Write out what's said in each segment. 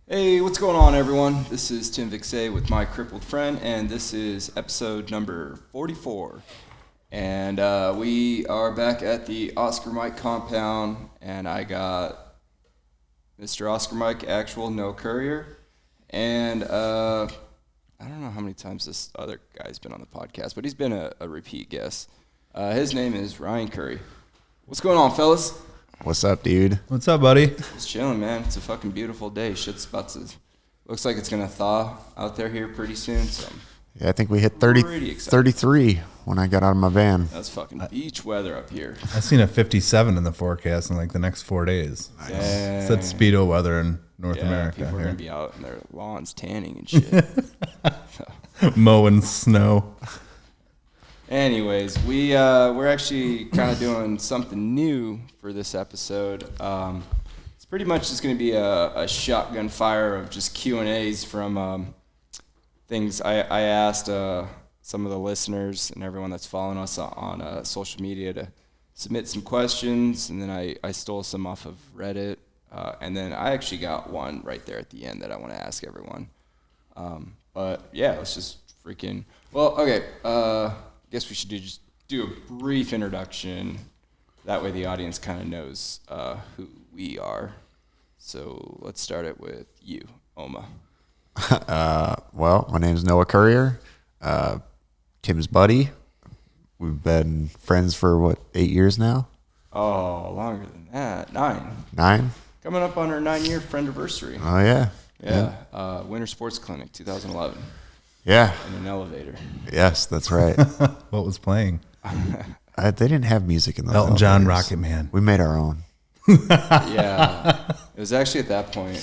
Hey, what's going on, everyone? This is Tim Vixay with my crippled friend, and this is episode number 44. And we are back at the Oscar Mike compound, and I got Mr. Oscar Mike, actual no Currier, and I don't know how many times this other guy's been on the podcast, but he's been a repeat guest. His name is Ryan Curry. What's going on, fellas? What's up, dude? What's up, buddy? Just chilling, man. It's a fucking beautiful day. Shit's about to... Looks like it's going to thaw out there here pretty soon, so... Yeah, I think we hit 33 when I got out of my van. That's fucking beach weather up here. I seen a 57 in the forecast in like the next 4 days. Nice. It's that Speedo weather in North America. People are going to be out in their lawns tanning and shit. Mowing snow. Anyways, we're actually kind of doing something new for this episode. It's pretty much just going to be a shotgun fire of just Q&As from things I asked some of the listeners and everyone that's following us on social media to submit some questions, and then I stole some off of Reddit, and then I actually got one right there at the end that I want to ask everyone. But yeah, let's just freaking... Well, okay, I guess we should just do a brief introduction. That way the audience kind of knows who we are. So let's start it with you, Oma. Well, my name's Noah Currier, Tim's buddy. We've been friends for, 8 years now? Oh, longer than that. 9. 9? Coming up on our 9-year friendiversary. Oh, yeah. Yeah. Winter Sports Clinic, 2011. Yeah. In an elevator. Yes, that's right. What was playing? They didn't have music in those Elton John, elevators. Rocket Man. We made our own. Yeah. It was actually at that point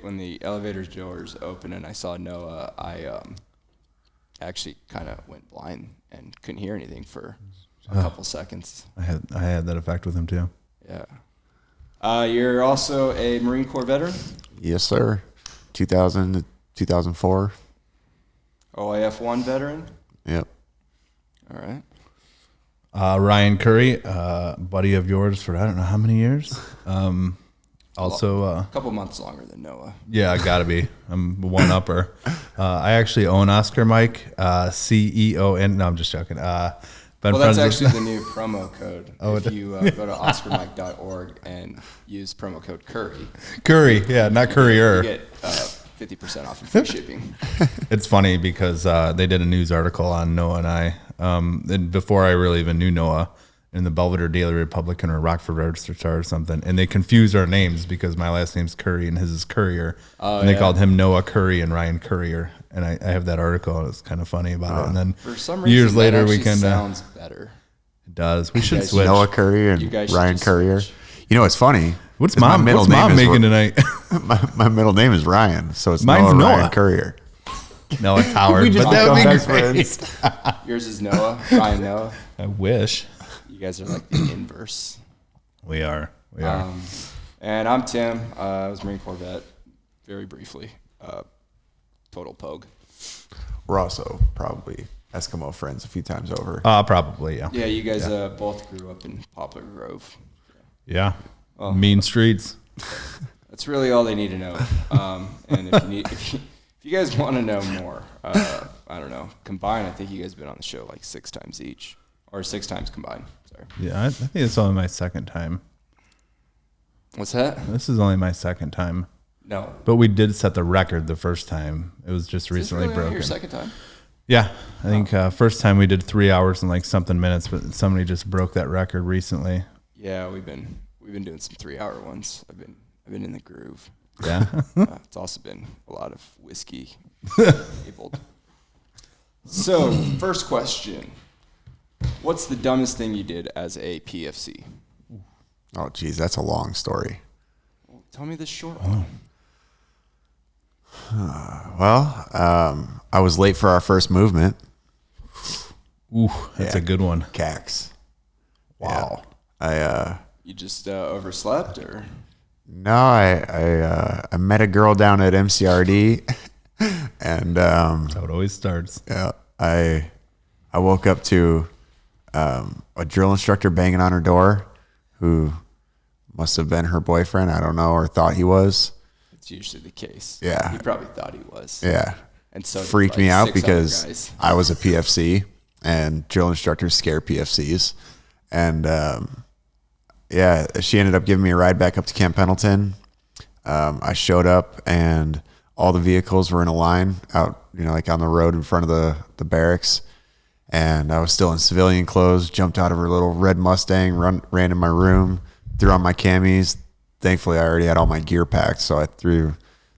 when the elevator doors opened and I saw Noah, I actually kind of went blind and couldn't hear anything for a couple seconds. I had that effect with him too. Yeah. You're also a Marine Corps veteran? Yes, sir. 2000 to 2004. OIF-1 veteran? Yep. All right. Ryan Curry, buddy of yours for I don't know how many years. Also, a couple months longer than Noah. Yeah, I gotta be. I'm one upper. I actually own Oscar Mike, CEON. No, I'm just joking. That's actually the new promo code. If you go to oscarmike.org and use promo code Curry. Curry, yeah, not Currier. You get 50% off and free shipping. It's funny because they did a news article on Noah and I. And before I really even knew Noah, in the Belvedere Daily Republican or Rockford Register or something, and they confused our names because my last name's Curry and his is Currier, and they called him Noah Curry and Ryan Currier. And I have that article. And it's kind of funny about it. And then for some reason, years later, we can sounds better. It does. We should switch. Noah Curry and Ryan Currier. Switch. You know, it's funny. What's mom making tonight? my middle name is Ryan, so it's Mine's Noah Noah. Ryan Currier. No, it's Howard. But that would be great. Yours is Noah, Ryan Noah. I wish. You guys are like the inverse. We are. And I'm Tim. I was Marine Corps vet, very briefly. Total pogue. We're also probably Eskimo friends a few times over. Probably, yeah. Yeah, you guys both grew up in Poplar Grove. Yeah. Mean streets. That's really all they need to know. And if you guys want to know more, I don't know, combined, I think you guys have been on the show like 6 times each. Or 6 times combined. Sorry. Yeah, I think it's only my second time. What's that? This is only my second time. No. But we did set the record the first time. It was just recently really broken. Your second time? Yeah. I think first time we did 3 hours and like something minutes, but somebody just broke that record recently. Yeah, we've been doing some 3-hour ones. I've been in the groove. Yeah. It's also been a lot of whiskey enabled. So, first question. What's the dumbest thing you did as a PFC? Oh, geez, that's a long story. Well, tell me the short one. I was late for our first movement. Ooh, that's a good one. CAX. Wow. Yeah. You just overslept, or? No, I met a girl down at MCRD, and That's how it always starts. yeah, I woke up to a drill instructor banging on her door, who must have been her boyfriend. I don't know, or thought he was. It's usually the case. Yeah. He probably thought he was. Yeah. And so freaked did, me like, out 6 other because guys. I was a PFC and drill instructors scare PFCs. And yeah, she ended up giving me a ride back up to Camp Pendleton. I showed up and all the vehicles were in a line out, like on the road in front of the barracks. And I was still in civilian clothes, jumped out of her little red Mustang, ran in my room, threw on my camis. Thankfully, I already had all my gear packed, so I threw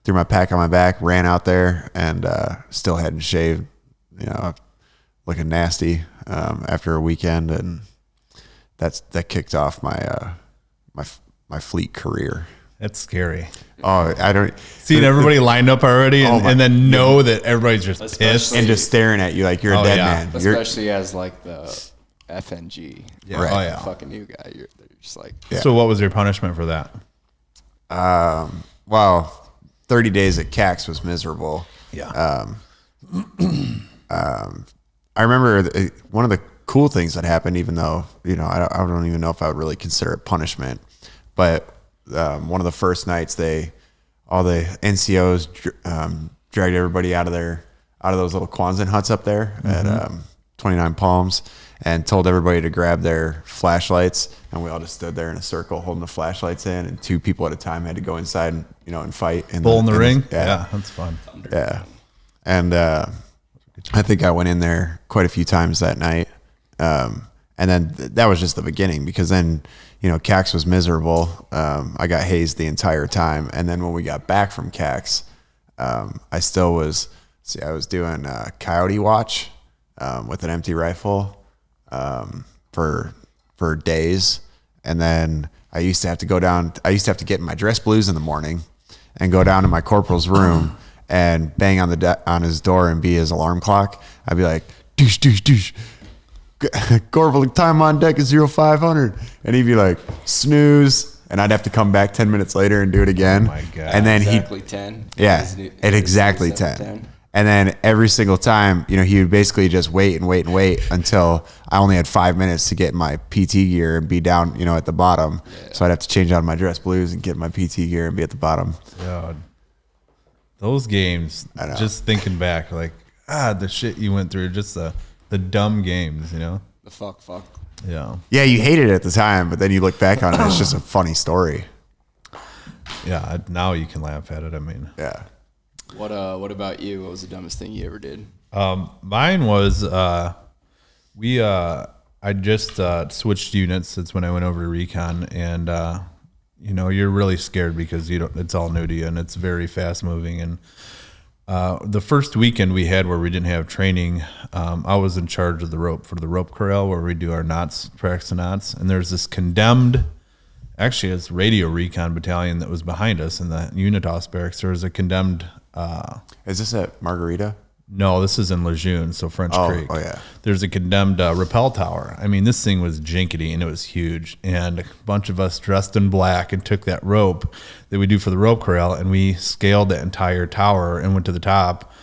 my pack on my back, ran out there, and still hadn't shaved, looking nasty after a weekend, and that kicked off my fleet career. That's scary. Oh, I don't Seeing everybody lined up already, and then know that everybody's just pissed and just staring at you like you're a dead man. Especially as like the FNG, Yeah. Right. Oh yeah. fucking new guy. You're just like, Yeah. So what was your punishment for that? Well, 30 days at CAX was miserable. Yeah. I remember one of the cool things that happened, even though, I don't even know if I would really consider it punishment, but one of the first nights all the NCOs dragged everybody out of those little Quonset huts up there at 29 Palms and told everybody to grab their flashlights, and we all just stood there in a circle holding the flashlights in, and 2 people at a time had to go inside and fight. Bull in the ring? Yeah, that's fun. Yeah. And I think I went in there quite a few times that night. And then that was just the beginning, because then, CAX was miserable. I got hazed the entire time. And then when we got back from CAX, I was doing coyote watch with an empty rifle for days. And then I used to have to get in my dress blues in the morning and go down to my corporal's room and bang on his door and be his alarm clock. I'd be like, douche, douche, douche. Corporal, time on deck is 0500. And he'd be like, snooze. And I'd have to come back 10 minutes later and do it again. Oh my God. And then exactly 10. Yeah, at exactly 10. And then every single time, he would basically just wait and wait and wait until I only had 5 minutes to get my PT gear and be down, at the bottom. Yeah. So I'd have to change out my dress blues and get my PT gear and be at the bottom. God. Those games, just thinking back, like, the shit you went through, just the dumb games, The fuck. Yeah. Yeah, you hated it at the time, but then you look back on it, it's just a funny story. Yeah, now you can laugh at it. I mean, yeah. What about you? What was the dumbest thing you ever did? Mine was I just switched units. That's when I went over to recon, and you're really scared because it's all new to you and it's very fast moving. And the first weekend we had where we didn't have training, I was in charge of the rope for the rope corral where we do our knots, practice the knots. And there's this condemned, actually it's radio recon battalion that was behind us in the Unitas barracks. There was a condemned. Is this at Margarita? No, this is in Lejeune, so French Creek. Oh, yeah. There's a condemned rappel tower. I mean, this thing was jinkety and it was huge. And a bunch of us dressed in black and took that rope that we do for the rope corral and we scaled the entire tower and went to the top,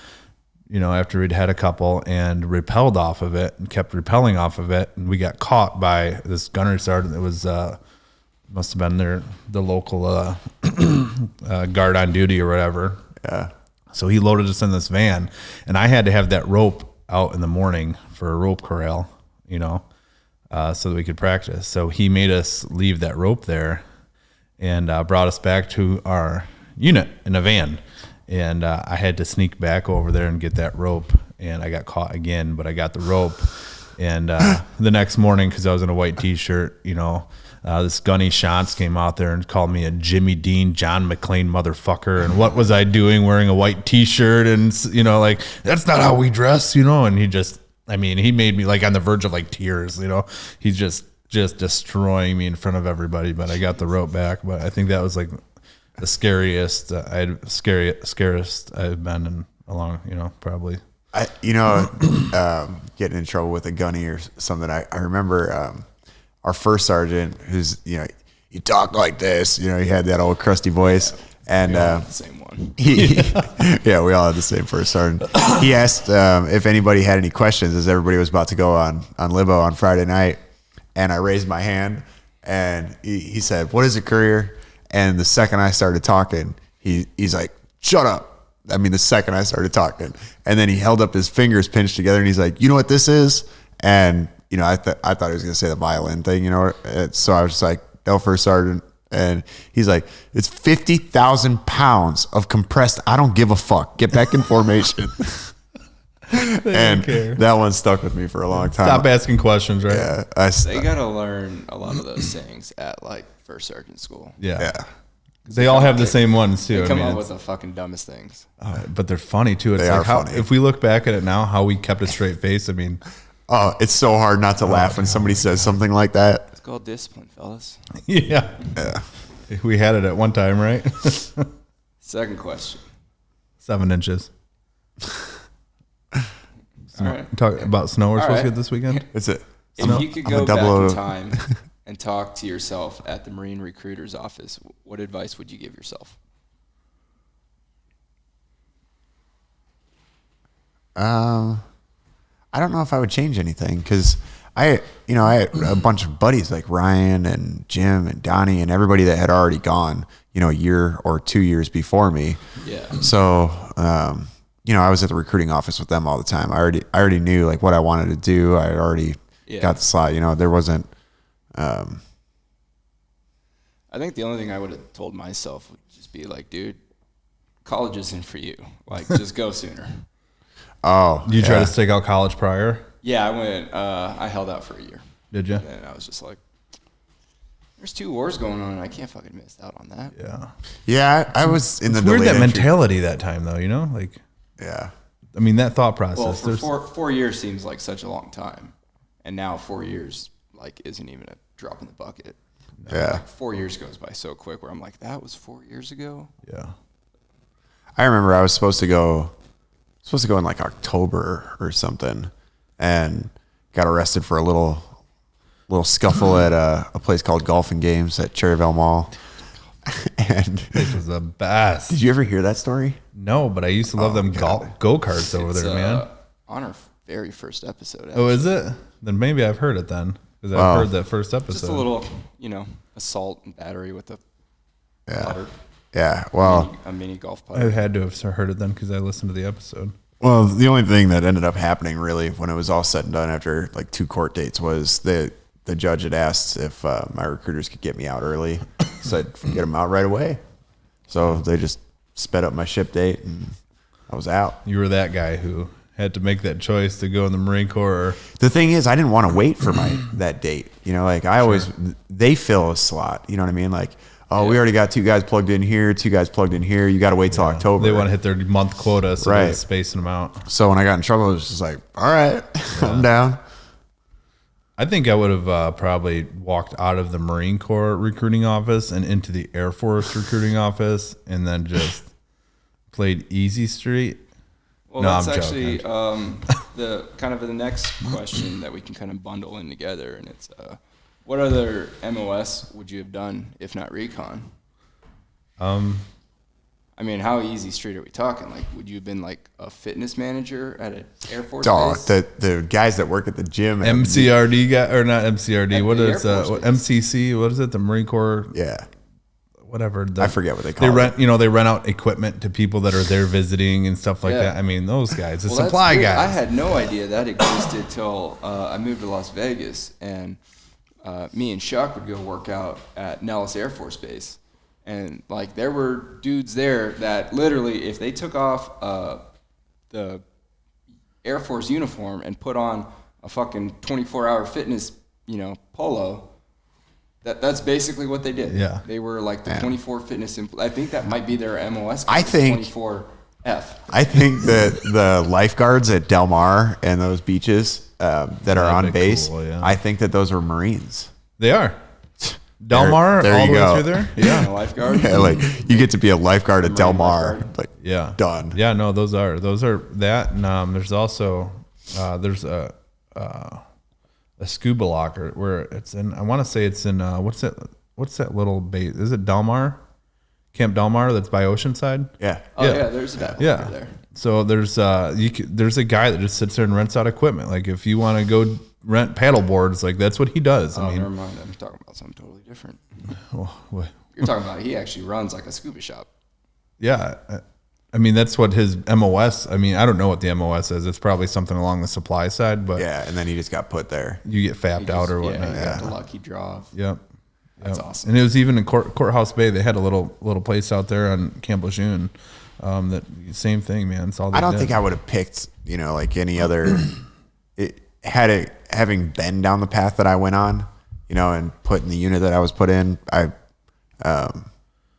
after we'd had a couple and rappelled off of it and kept rappelling off of it. And we got caught by this gunnery sergeant that was, must have been the local guard on duty or whatever. Yeah. So he loaded us in this van, and I had to have that rope out in the morning for a rope corral, so that we could practice. So he made us leave that rope there and brought us back to our unit in a van. And I had to sneak back over there and get that rope, and I got caught again, but I got the rope. And the next morning, because I was in a white T-shirt, this gunny Shantz came out there and called me a Jimmy Dean, John McClane motherfucker. And what was I doing wearing a white T-shirt? And, that's not how we dress, And he made me like on the verge of like tears, He's just destroying me in front of everybody. But I got the rope back. But I think that was like the scariest I've been in a long, probably. Getting in trouble with a gunny or something. I remember our first sergeant, who's you talk like this. He had that old crusty voice, and we all had the same one. Yeah, we all had the same first sergeant. He asked if anybody had any questions as everybody was about to go on Libo on Friday night, and I raised my hand, and he said, "What is a Currier?" And the second I started talking, he's like, shut up. I mean, the second I started talking, and then he held up his fingers pinched together, and he's like, you know what this is? And I thought he was gonna say the violin thing, so I was just like, no, First Sergeant. And he's like, it's 50,000 pounds of compressed. I don't give a fuck. Get back in formation. And that one stuck with me for a long time. Stop asking questions, right? Yeah, they gotta learn a lot of those sayings at like First Sergeant school. Yeah. They all have the same ones too. They come up with the fucking dumbest things. But they're funny too. It's They like are how, funny. if we look back at it now, how we kept a straight face. I mean, oh, it's so hard not to laugh when somebody says something like that. It's called discipline, fellas. yeah. We had it at one time, right? Second question. 7 inches. All right. Talk about snow we're All supposed to right. get this weekend. It's it. If you could go back in time and talk to yourself at the Marine recruiter's office, what advice would you give yourself? I don't know if I would change anything because I had a bunch of buddies like Ryan and Jim and Donnie and everybody that had already gone, a year or 2 years before me. Yeah. So, I was at the recruiting office with them all the time. I already knew like what I wanted to do. I already got the slot. There wasn't. I think the only thing I would have told myself would just be like, dude, college isn't for you. Like, just go sooner. Oh, You try to stick out college prior? Yeah, I held out for a year. Did you? And I was just like, there's 2 wars going on, and I can't fucking miss out on that. Yeah. Yeah, I was in the It's weird delayed that entry. mentality that time though, like, Yeah. I mean, that thought Well, process. for 4 years seems like such a long time, and now 4 years like isn't even a drop in the bucket. Yeah. Like 4 years goes by so quick where I'm like, that was 4 years ago? Yeah. I remember I was supposed to go in like October or something, and got arrested for a little scuffle at a place called Golf and Games at Cherryville Mall. And This was the best. did you ever hear that story? No, but I used to love them go-karts over there, man. On our very first episode. Oh, is it? Then maybe I've heard it then. Because I've heard that first episode. Just a little, assault and battery with a putter. Yeah. Well, A mini golf I putter. had to have heard it then because I listened to the episode. Well, the only thing that ended up happening really when it was all said and done after like 2 court dates was the judge had asked if my recruiters could get me out early. Said get them out right away. So they just sped up my ship date and I was out. You were that guy who had to make that choice to go in the Marine Corps. The thing is, I didn't want to wait for that date. Like I always, they fill a slot. You know what I mean? Like, oh, we already got 2 guys plugged in here, 2 guys plugged in here. You got to wait till October. They want to hit their month quota, so Right. they're spacing them out. So when I got in trouble, it was just like, all right, I'm down. I think I would have probably walked out of the Marine Corps recruiting office and into the Air Force recruiting office and then just played Easy Street. Well, No, that's I'm actually joking. the kind of the next question that we can kind of bundle in together, and it's what other MOS would you have done if not recon? I mean, how easy street are we talking? Like, would you have been like a fitness manager at an Air Force Oh, base? the guys that work at the gym. MCRD guy, or not MCRD, At what the is Air Force base. MCC? What is it? The Marine Corps, Yeah. whatever. I forget what they call They it. rent, they rent out equipment to people that are there visiting and stuff like Yeah. that. I mean, those guys, the Well, that's supply weird. guys. I had no idea that existed till I moved to Las Vegas, and me and Chuck would go work out at Nellis Air Force Base, and like there were dudes there that literally, if they took off the Air Force uniform and put on a fucking 24-hour fitness, polo. That's basically what they did. Yeah. They were like the 24 fitness. I think that might be their MOS. I think- 24F. I think that the lifeguards at Del Mar and those beaches that are on That'd be base, cool, yeah. I think that those were Marines. They are. Del Mar, there all you the way go. through there? Yeah. A lifeguard. Yeah, like you get to be a lifeguard at Del Marine Mar. lifeguard. Like, Yeah. done. Yeah, no, those are that. And there's also, there's a scuba locker where it's in, I want to say it's in, what's that little base? Is it Del Mar? Camp Del Mar that's by Oceanside? Yeah. Oh Yeah. yeah, there's that Yeah. over there. So there's there's a guy that just sits there and rents out equipment. Like if you want to go rent paddle boards, like that's what he does. Oh, I mean, never mind. I'm talking about something totally different. what? You're talking about he actually runs like a scuba shop. Yeah. I mean, that's what his MOS, I mean, I don't know what the MOS is. It's probably something along the supply side, but Yeah, and then he just got put there. you get fapped out or whatnot. Yeah, you got the lucky draw. Yep. That's awesome. And it was even in Courthouse Bay. They had a little place out there on Camp Lejeune. That same thing, man. It's all they I don't did. think I would have picked, like any other. Having been down the path that I went on, and put in the unit that I was put in,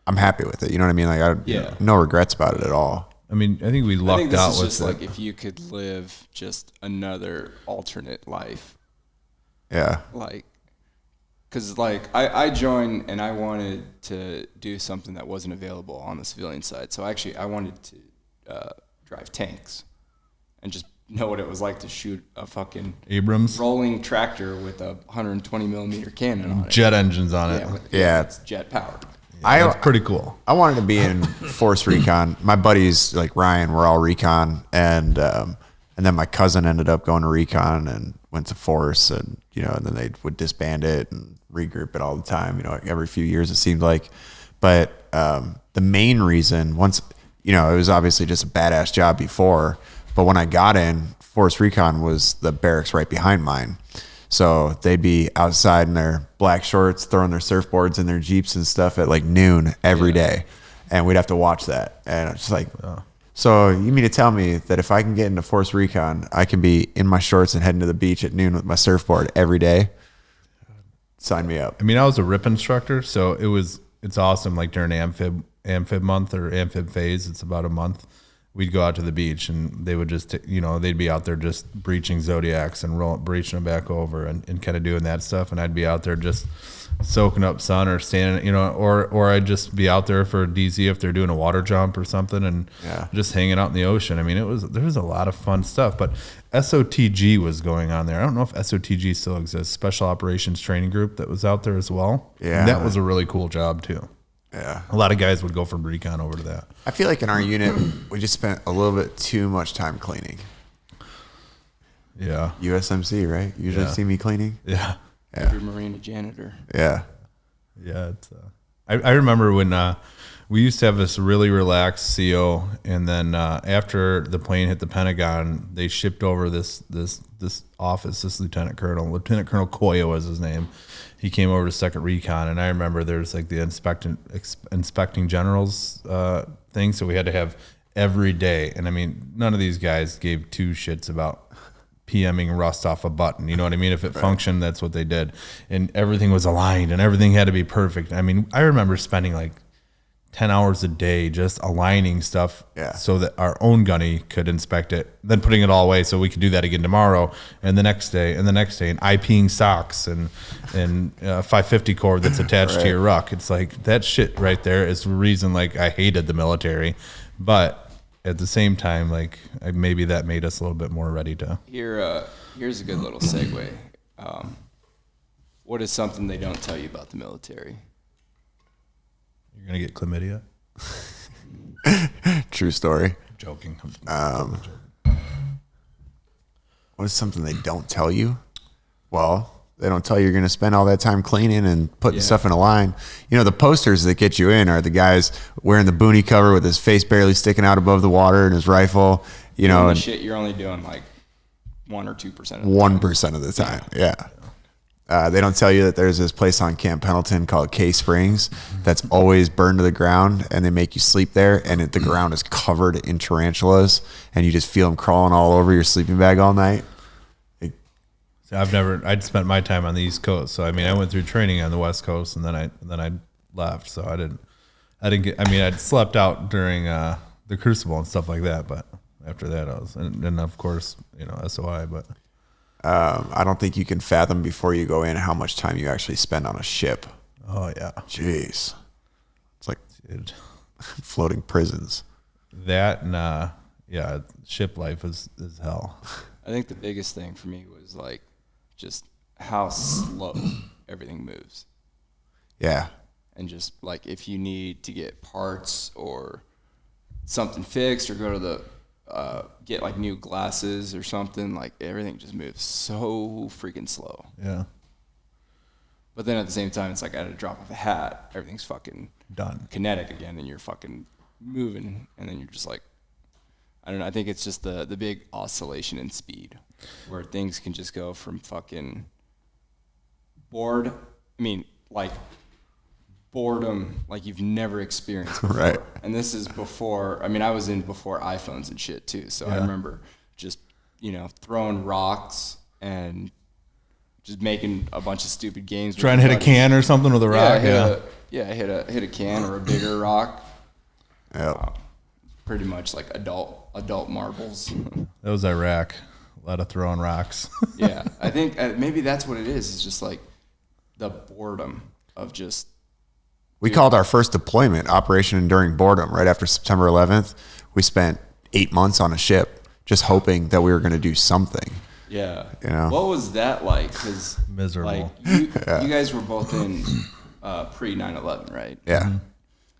I'm happy with it. You know what I mean? Like, no regrets about it at all. I mean, I think we lucked I think this out is with just it. like if you could live just another alternate life. Yeah. Like, because like I joined and I wanted to do something that wasn't available on the civilian side. So actually I wanted to drive tanks and just know what it was like to shoot a fucking Abrams rolling tractor with a 120 millimeter cannon on it. jet engines on it. It's jet powered. That's pretty cool. I wanted to be in Force Recon. My buddies like Ryan were all recon, and then my cousin ended up going to recon and went to Force, and and then they would disband it and regroup it all the time. Every few years it seemed like. But the main reason, once it was obviously just a badass job before, but when I got in, Force Recon was the barracks right behind mine. So they'd be outside in their black shorts, throwing their surfboards in their Jeeps and stuff at like noon every day. And we'd have to watch that. And it's like, so you mean to tell me that if I can get into Force Recon, I can be in my shorts and heading to the beach at noon with my surfboard every day? Sign me up. I mean, I was a RIP instructor, so it's awesome. Like during amphib month or amphib phase, it's about a month. We'd go out to the beach and they would just, they'd be out there just breaching Zodiacs and breaching them back over and kind of doing that stuff. And I'd be out there just soaking up sun or standing, or I'd just be out there for DZ if they're doing a water jump or something and just hanging out in the ocean. I mean, there was a lot of fun stuff, but SOTG was going on there. I don't know if SOTG still exists, Special Operations Training Group, that was out there as well. Yeah. And that was a really cool job too. Yeah. A lot of guys would go from recon over to that. I feel like in our unit, we just spent a little bit too much time cleaning. Yeah. USMC, right? You usually see me cleaning? Yeah. Every Marine a janitor. Yeah. Yeah. It's, I remember when we used to have this really relaxed CO, and then after the plane hit the Pentagon, they shipped over this office, this Lieutenant Colonel Koya was his name. He came over to Second Recon, and I remember there's like the inspecting generals thing, so we had to have every day. And I mean, none of these guys gave two shits about PMing rust off a button. You know what I mean? If it functioned, that's what they did. And everything was aligned, and everything had to be perfect. I mean, I remember spending like 10 hours a day just aligning stuff so that our own gunny could inspect it, then putting it all away so we could do that again tomorrow and the next day and the next day, and IPing socks and 550 cord that's attached to your ruck. It's like that shit right there is the reason like I hated the military, but at the same time, like maybe that made us a little bit more ready to. Here's a good little segue. What is something they don't tell you about the military? You're gonna get chlamydia. True story. I'm joking. What is something they don't tell you? Well, they don't tell you you're going to spend all that time cleaning and putting stuff in a line. The posters that get you in are the guys wearing the boonie cover with his face barely sticking out above the water and his rifle. And shit you're only doing like 1 or 2% of the time. 1% of the time. Yeah. They don't tell you that there's this place on Camp Pendleton called K Springs that's always burned to the ground, and they make you sleep there, and the ground is covered in tarantulas, and you just feel them crawling all over your sleeping bag all night. I'd spent my time on the East Coast, so I mean, I went through training on the West Coast, and then I left, so I didn't get. I mean, I'd slept out during the Crucible and stuff like that, but after that, I was, and of course, SOI, but. I don't think you can fathom before you go in how much time you actually spend on a ship. Oh yeah, jeez, it's like floating prisons. That and ship life is hell. I think the biggest thing for me was like just how slow everything moves. Yeah, and just like if you need to get parts or something fixed or go to the get like new glasses or something, like everything just moves so freaking slow. Yeah. But then at the same time, it's like at a drop of a hat, everything's fucking done, kinetic again, and you're fucking moving, and then you're just like, I don't know. I think it's just the big oscillation in speed, where things can just go from fucking bored. I mean, like boredom, like you've never experienced before. Right. And this is before. I mean, I was in before iPhones and shit too. So I remember just throwing rocks and just making a bunch of stupid games. Trying to hit a can or something with a rock. Hit a can or a bigger rock. Yeah. Pretty much like adult marbles. That was Iraq. A lot of throwing rocks. Yeah, I think maybe that's what it is. It's just like the boredom of just. We called our first deployment Operation Enduring Boredom right after September 11th. We spent 8 months on a ship just hoping that we were going to do something. Yeah. What was that like? Because miserable. Like you guys were both in pre 9/11, right? Yeah. Mm-hmm.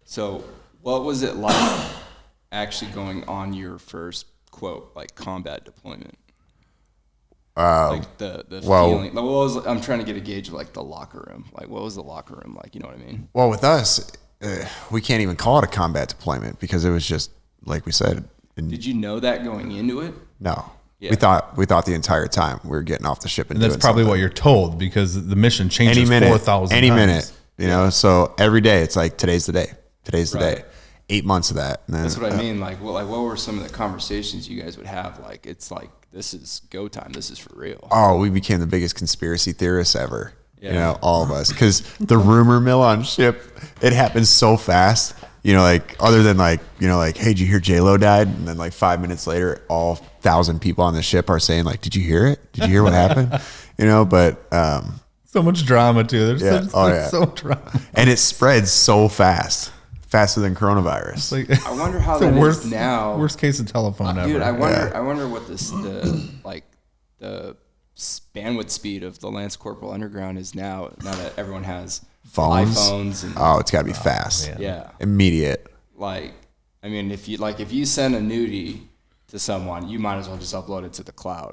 So what was it like actually going on your first quote like combat deployment? Like the feeling. Like, I'm trying to get a gauge of like the locker room. Like what was the locker room like? You know what I mean? Well, with us, we can't even call it a combat deployment because it was just like we said. Did you know that going into it? No. Yeah. We thought the entire time we were getting off the ship and that's doing probably something. what you're told because the mission changes Any minute, 4,000 any times. minute, So every day it's like today's the day. Today's the Right. day. 8 months of that. And then, That's what I mean. Like what were some of the conversations you guys would have? Like it's like this is go time. This is for real. Oh, we became the biggest conspiracy theorists ever. Yeah. All of us, because the rumor mill on ship, it happens so fast. Like other than like, hey, did you hear J-Lo died? And then like 5 minutes later, all 1,000 people on the ship are saying like, did you hear it? Did you hear what happened? But So much drama too. There's so drama. and it spreads so fast, faster than coronavirus. Like, I wonder how the that worst, is now. Worst case of telephone ever. Dude, I wonder what the bandwidth speed of the Lance Corporal Underground is now that everyone has Phones? iPhones and Oh, it's got to be fast. man. yeah. Immediate. Like, I mean, if you send a nudie to someone, you might as well just upload it to the cloud.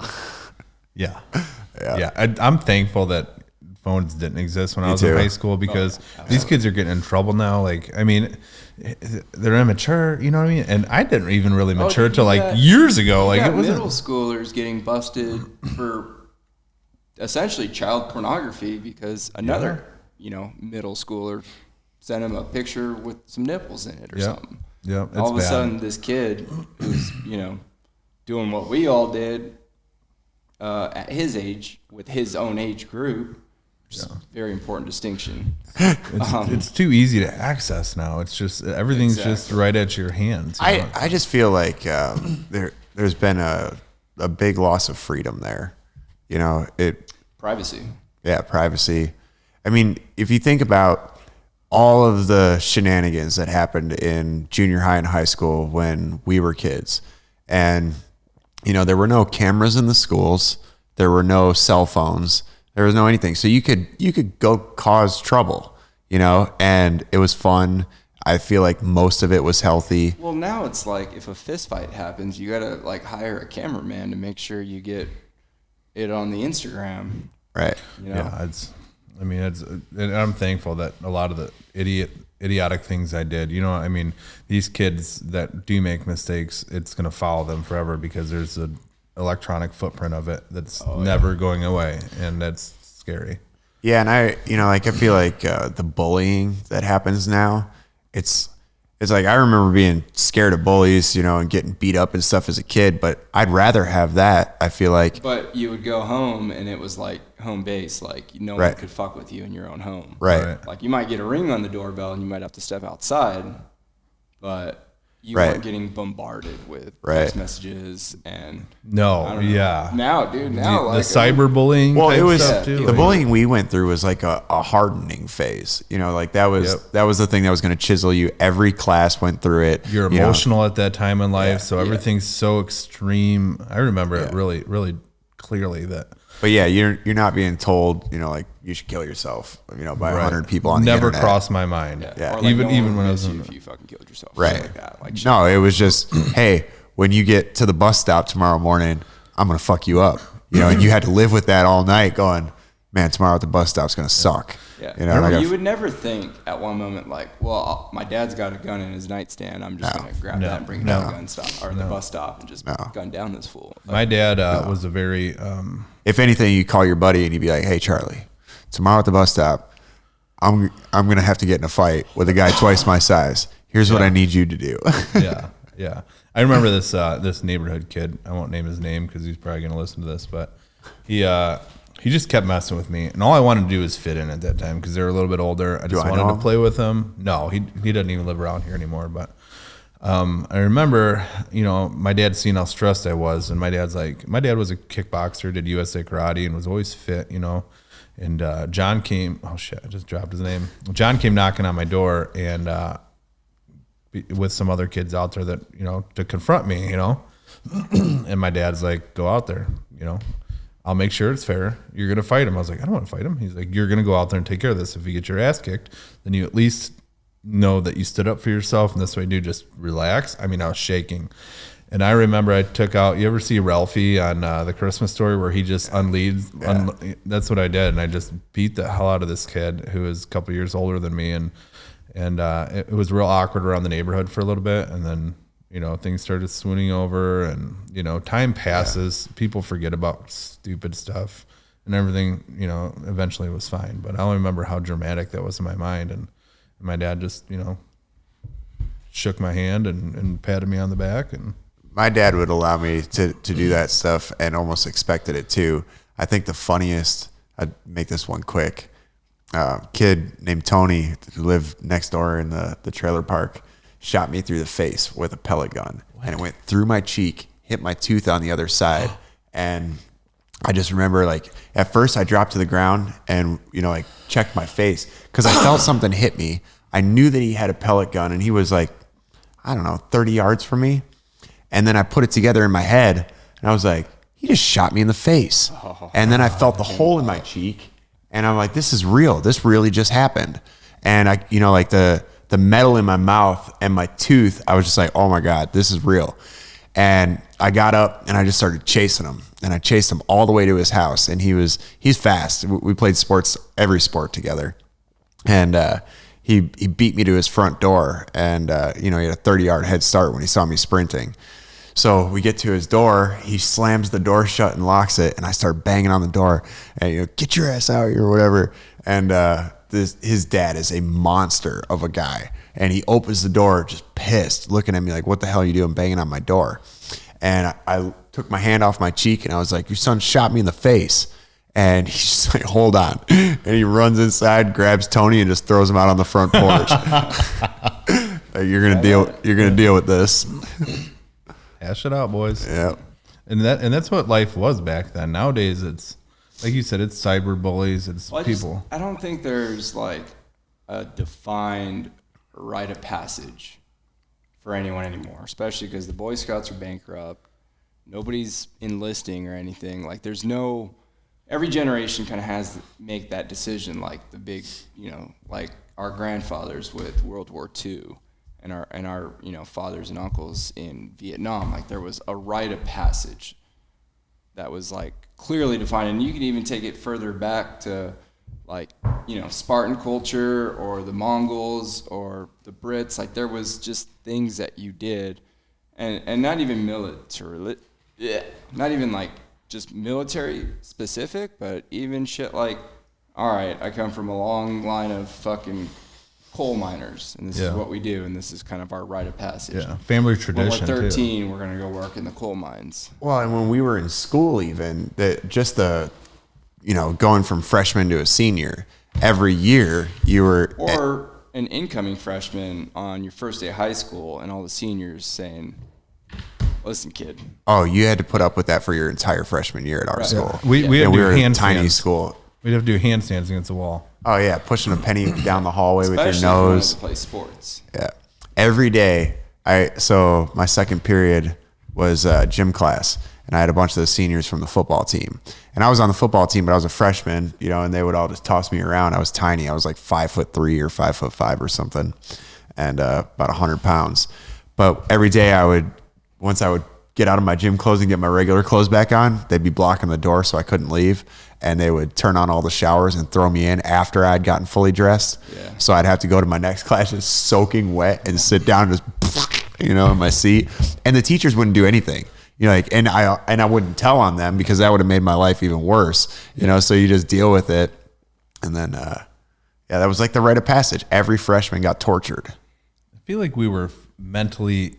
Yeah. I'm thankful that phones didn't exist when I was in too. high school because these kids are getting in trouble now. Like, I mean, they're immature, you know what I mean? And I didn't even really mature dude, till like years ago. Like, it middle wasn't. schoolers getting busted for essentially child pornography because another, middle schooler sent him a picture with some nipples in it or something. Yeah, All of a sudden, this kid who's, doing what we all did at his age with his own age group, which is a very important distinction. It's too easy to access now. It's just everything's just right at your hands. I just feel like there's been a big loss of freedom there. Privacy. Yeah, privacy. I mean, if you think about all of the shenanigans that happened in junior high and high school when we were kids, and there were no cameras in the schools, there were no cell phones, there was no anything, so you could go cause trouble, and it was fun. I feel like most of it was healthy. Well, now it's like if a fist fight happens, you gotta like hire a cameraman to make sure you get it on the Instagram. Right. Yeah, and I'm thankful that a lot of the idiotic things I did, I mean, these kids that do make mistakes, it's going to follow them forever because there's an electronic footprint of it that's never going away. And that's scary. Yeah. And I feel like the bullying that happens now, it's like, I remember being scared of bullies, and getting beat up and stuff as a kid, but I'd rather have that. I feel like. But you would go home and it was like home base. Like no one could fuck with you in your own home. Right. Like you might get a ring on the doorbell and you might have to step outside, but you weren't getting bombarded with text messages and now, dude, now the cyberbullying. Well, type it was stuff too. the bullying we went through was like a hardening phase. Like that was the thing that was going to chisel you. Every class went through it. You're emotional at that time in life, so everything's so extreme. I remember it really, really clearly that. But yeah, you're not being told, like you should kill yourself, by 100 people on the internet. Never crossed my mind. Yeah. Or like even when I was if you fucking killed yourself. Right. Like that. Like No, it was just, hey, when you get to the bus stop tomorrow morning, I'm gonna fuck you up. And you had to live with that all night, going, man, tomorrow at the bus stop's gonna suck. Yeah. You know, You would never think at one moment like, well, my dad's got a gun in his nightstand. I'm just going to grab that and bring it to the gun stop or the bus stop and just gun down this fool. My dad was a very... if anything, you call your buddy and you'd be like, hey, Charlie, tomorrow at the bus stop, I'm going to have to get in a fight with a guy twice my size. Here's what I need you to do. Yeah. I remember this neighborhood kid. I won't name his name because he's probably going to listen to this, but he just kept messing with me, and all I wanted to do was fit in at that time because they were a little bit older. I just wanted to play with him. No, he doesn't even live around here anymore. But I remember, my dad seen how stressed I was, and my dad was a kickboxer, did USA karate, and was always fit, And John came. Oh shit! I just dropped his name. John came knocking on my door, and with some other kids out there that to confront me, and my dad's like, "Go out there, I'll make sure it's fair. You're going to fight him." I was like, "I don't want to fight him." He's like, "You're going to go out there and take care of this. If you get your ass kicked, then you at least know that you stood up for yourself. And this way, dude, just relax." I mean, I was shaking. And I remember I took out, you ever see Ralphie on the Christmas Story where he just unleads? Yeah. That's what I did. And I just beat the hell out of this kid who was a couple years older than me. And it was real awkward around the neighborhood for a little bit. And then, things started swooning over and, time passes. Yeah. People forget about stupid stuff and everything, eventually was fine. But I only remember how dramatic that was in my mind. And my dad just, shook my hand and patted me on the back. And my dad would allow me to do that stuff and almost expected it too. I think the funniest, I'd make this one quick, kid named Tony who lived next door in the trailer park shot me through the face with a pellet gun. What? And it went through my cheek, hit my tooth on the other side. And I just remember at first I dropped to the ground and, checked my face because I felt something hit me. I knew that he had a pellet gun and he was 30 yards from me. And then I put it together in my head and I was like, he just shot me in the face. And then I felt the hole in my cheek and I'm like, this is real. This really just happened. And I, the metal in my mouth and my tooth, I was just like, oh my God, this is real. And I got up and I just started chasing him. And I chased him all the way to his house. And he's fast. We played every sport together. And he beat me to his front door. And, he had a 30-yard head start when he saw me sprinting. So we get to his door. He slams the door shut and locks it. And I start banging on the door. And, get your ass out here or whatever. And his dad is a monster of a guy. And he opens the door just pissed, looking at me like, what the hell are you doing banging on my door? And I took my hand off my cheek and I was like, your son shot me in the face. And he's just like, hold on. And he runs inside, grabs Tony and just throws him out on the front porch. You're gonna deal with this. Hash it out, boys. Yeah. And that's what life was back then. Nowadays it's like you said, it's cyber bullies, it's people. I don't think there's a defined rite of passage for anyone anymore, especially because the Boy Scouts are bankrupt. Nobody's enlisting or anything. There's no, every generation kind of has to make that decision, the big, our grandfathers with World War II and our fathers and uncles in Vietnam. There was a rite of passage that was clearly defined. And you can even take it further back to Spartan culture or the Mongols or the Brits. There was just things that you did and not even military, not even just military specific, but even shit all right, I come from a long line of fucking coal miners and this is what we do and this is kind of our rite of passage. Yeah, family tradition. When we're 13, we're going to go work in the coal mines. Well, and when we were in school even, going from freshman to a senior, every year you were... Or an incoming freshman on your first day of high school and all the seniors saying, listen, kid. Oh, you had to put up with that for your entire freshman year at our school. Yeah. We had to do a tiny school. We'd have to do handstands against the wall. Oh, yeah, pushing a penny down the hallway especially with your nose. If you wanted to play sports. Yeah. Every day, so my second period was gym class, and I had a bunch of the seniors from the football team. And I was on the football team, but I was a freshman, and they would all just toss me around. I was tiny. I was 5'3" or 5'5" or something, and about 100 pounds. But every day once I would get out of my gym clothes and get my regular clothes back on, they'd be blocking the door so I couldn't leave. And they would turn on all the showers and throw me in after I'd gotten fully dressed. Yeah. So I'd have to go to my next class just soaking wet and sit down just, in my seat. And the teachers wouldn't do anything. And I wouldn't tell on them because that would have made my life even worse. So you just deal with it. And then, that was like the rite of passage. Every freshman got tortured. I feel like we were mentally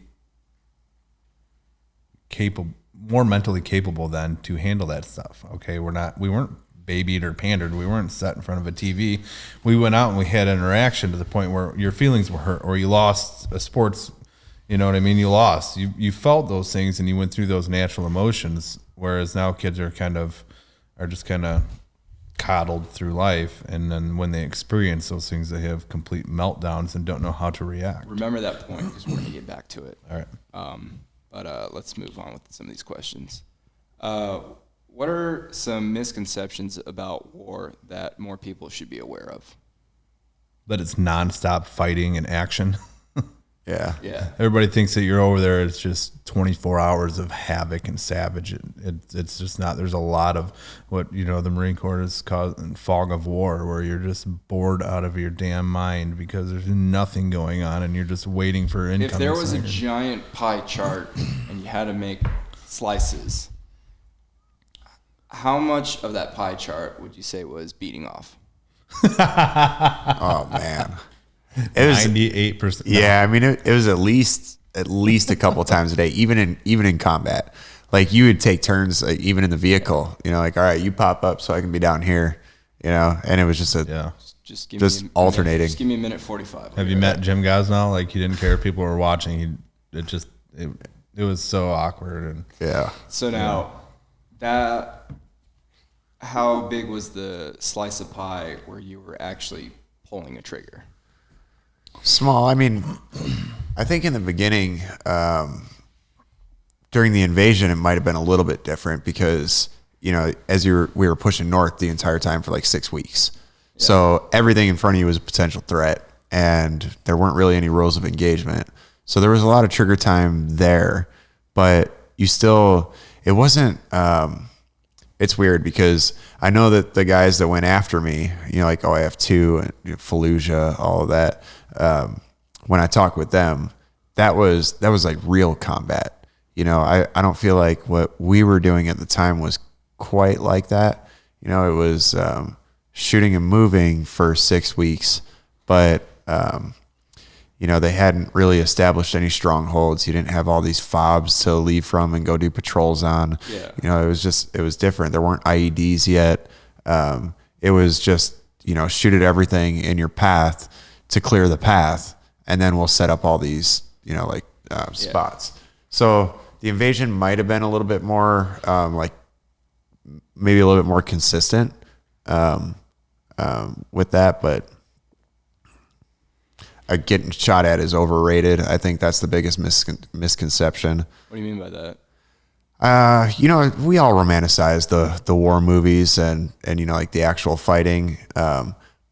more mentally capable then to handle that stuff. Okay. We weren't babied or pandered. We weren't set in front of a TV. We went out and we had interaction to the point where your feelings were hurt or you lost a sports, you know what I mean? You lost, you felt those things and you went through those natural emotions. Whereas now kids are just kind of coddled through life. And then when they experience those things, they have complete meltdowns and don't know how to react. Remember that point because we're going to get back to it. All right. But let's move on with some of these questions. What are some misconceptions about war that more people should be aware of? That it's nonstop fighting and action. Yeah. Everybody thinks that you're over there. It's just 24 hours of havoc and savage. It's just not. There's a lot of what the Marine Corps is called fog of war, where you're just bored out of your damn mind because there's nothing going on and you're just waiting for incoming. If there was a giant pie chart and you had to make slices, how much of that pie chart would you say was beating off? Oh man. It was 98%. Yeah, I mean, it was at least a couple times a day, even in combat. Like you would take turns, like, even in the vehicle. Like all right, you pop up so I can be down here. And it was just just alternating. Just give me a minute 45. Have you met Jim Gosnell? Like he didn't care if people were watching. It was so awkward and yeah. So now how big was the slice of pie where you were actually pulling a trigger? Small. I mean, I think in the beginning, during the invasion, it might have been a little bit different because, as we were pushing north the entire time for like 6 weeks. Yeah. So everything in front of you was a potential threat and there weren't really any rules of engagement. So there was a lot of trigger time there, but it wasn't, it's weird because I know that the guys that went after me, like OIF2 and Fallujah, all of that, when I talk with them, that was like real combat. I don't feel like what we were doing at the time was quite like that. It was shooting and moving for 6 weeks, but they hadn't really established any strongholds. You didn't have all these FOBs to leave from and go do patrols on. Yeah. It was different. There weren't IEDs yet. It was just, shoot at everything in your path to clear the path. And then we'll set up all these, spots. So the invasion might've been a little bit more, maybe a little bit more consistent, with that, but getting shot at is overrated. I think that's the biggest misconception. What do you mean by that? We all romanticize the war movies and like the actual fighting.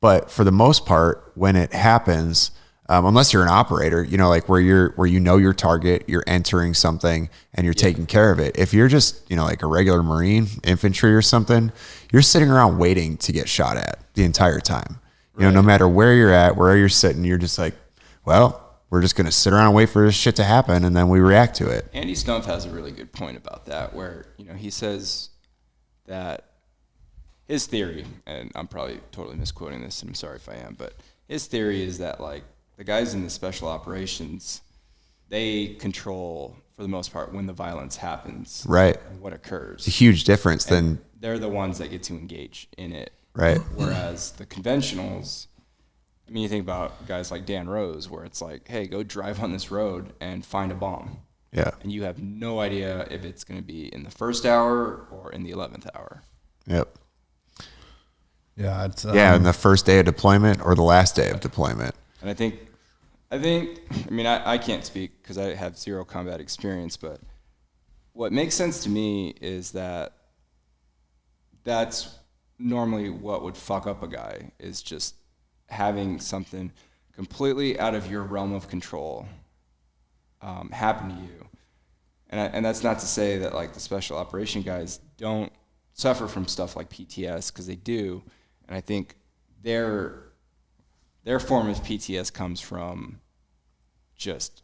But for the most part, when it happens, unless you're an operator, like where your target, you're entering something and you're taking care of it. If you're just, like a regular Marine, infantry or something, you're sitting around waiting to get shot at the entire time. No matter where you're at, where you're sitting, you're just like, well, we're just going to sit around and wait for this shit to happen, and then we react to it. Andy Stumpf has a really good point about that, where, he says that his theory, and I'm probably totally misquoting this, and I'm sorry if I am, but his theory is that, like, the guys in the special operations, they control, for the most part, when the violence happens. Right. And what occurs. It's a huge difference than... They're the ones that get to engage in it. Right. Whereas the conventionals, I mean, you think about guys like Dan Rose, where it's like, hey, go drive on this road and find a bomb. Yeah. And you have no idea if it's going to be in the first hour or in the 11th hour. Yep. Yeah. It's in the first day of deployment or the last day of deployment. And I mean, I can't speak because I have zero combat experience, but what makes sense to me is that that's normally what would fuck up a guy, is just having something completely out of your realm of control happen to you. And that's not to say that like the special operation guys don't suffer from stuff like PTS, because they do. And I think their form of PTS comes from just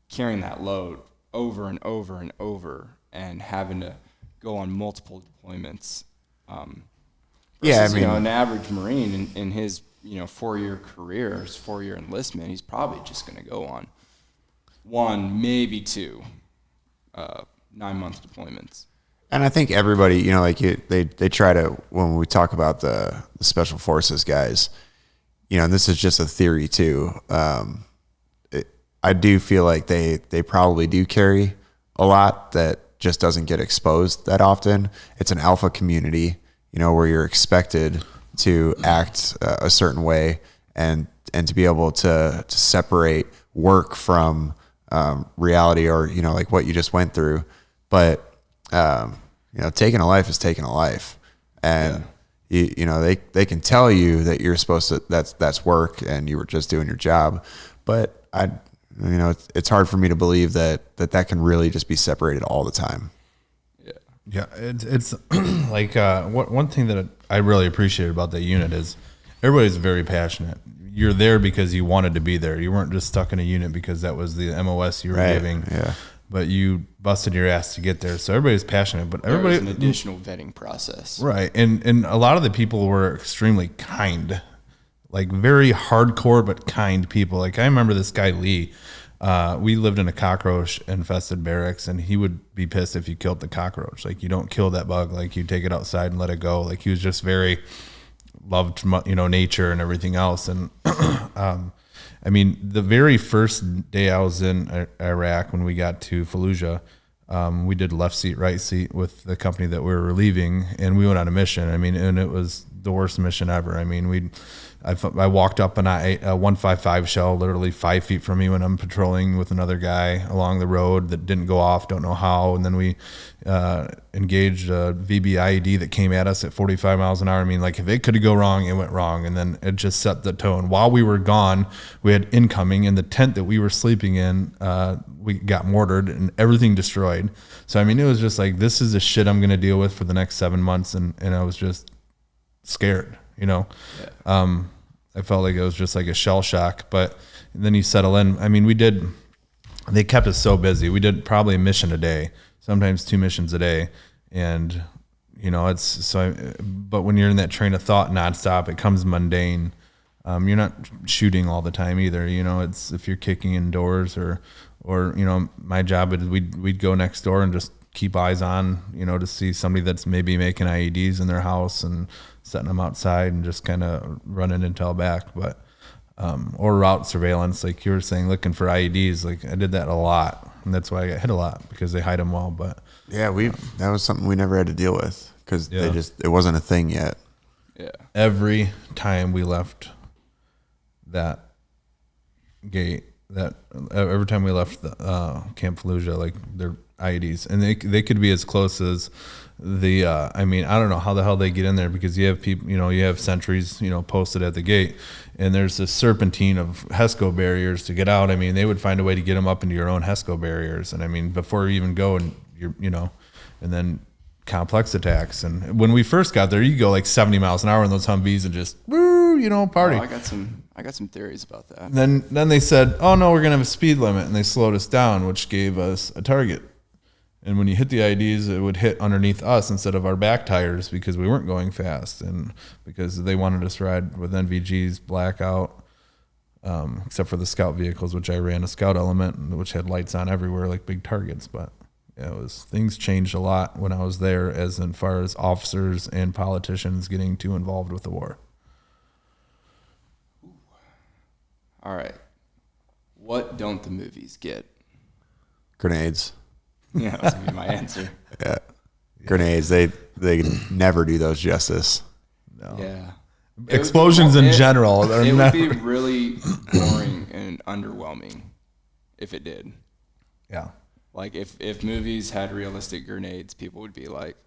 carrying that load over and over and over and having to go on multiple deployments. Versus, an average Marine in his 4-year career, his 4-year enlistment, he's probably just going to go on 1, maybe 2 9-month deployments. And I think everybody, they try to, when we talk about the special forces guys, and this is just a theory too. I do feel like they probably do carry a lot that just doesn't get exposed that often. It's an alpha community, where you're expected to act a certain way and to be able to separate work from reality, or like what you just went through. But taking a life is taking a life, and they can tell you that you're supposed to, that's work and you were just doing your job, but it's hard for me to believe that can really just be separated all the time. Yeah, it's like one thing that I really appreciate about that unit is everybody's very passionate. You're there because you wanted to be there. You weren't just stuck in a unit because that was the MOS you were giving. Yeah. But you busted your ass to get there. So everybody's passionate. But everybody, there's an additional vetting process. Right. And a lot of the people were extremely kind, like very hardcore but kind people. Like I remember this guy Lee. We lived in a cockroach infested barracks, and he would be pissed if you killed the cockroach. Like, you don't kill that bug. Like, you take it outside and let it go. Like, he was just very loved, nature and everything else. And, I mean, the very first day I was in Iraq, when we got to Fallujah, we did left seat, right seat with the company that we were relieving, and we went on a mission. I mean, and it was the worst mission ever. I mean, I walked up and a 155 shell literally 5 feet from me when I'm patrolling with another guy along the road that didn't go off, don't know how. And then we engaged a VB-IED that came at us at 45 miles an hour. I mean, like, if it could go wrong, it went wrong. And then it just set the tone. While we were gone, we had incoming in the tent that we were sleeping in. We got mortared and everything destroyed. So, I mean, it was just like, this is the shit I'm going to deal with for the next 7 months. And I was just scared, Yeah. I felt like it was just like a shell shock, but then you settle in. I mean, they kept us so busy. We did probably a mission a day, sometimes 2 missions a day. And, but when you're in that train of thought nonstop, it comes mundane. You're not shooting all the time either. It's, if you're kicking in doors or, my job is we'd go next door and just keep eyes on, to see somebody that's maybe making IEDs in their house and setting them outside and just kind of running intel back. But, or route surveillance, like you were saying, looking for IEDs. Like, I did that a lot, and that's why I got hit a lot, because they hide them well. But yeah, that was something we never had to deal with, because it wasn't a thing yet. Yeah. Every time we left that gate, every time we left the Camp Fallujah, like, their IEDs, and they could be as close as the I mean, I don't know how the hell they get in there, because you have people, you have sentries, posted at the gate, and there's this serpentine of HESCO barriers to get out. I mean, they would find a way to get them up into your own HESCO barriers. And I mean, before you even go, and and then complex attacks. And when we first got there, you go like 70 miles an hour in those Humvees and just woo, party. Oh, I got some theories about that. Then they said, oh no, we're gonna have a speed limit, and they slowed us down, which gave us a target. And when you hit the IDs, it would hit underneath us instead of our back tires, because we weren't going fast, and because they wanted us to ride with NVGs blackout, except for the scout vehicles, which I ran a scout element, which had lights on everywhere like big targets. But yeah, things changed a lot when I was there, as far as officers and politicians getting too involved with the war. All right. What don't the movies get? Grenades. Yeah, that's gonna be my answer. Yeah. Grenades. They never do those justice. No. Yeah. Explosions in general. It would be really boring and underwhelming if it did. Yeah. Like, if movies had realistic grenades, people would be like,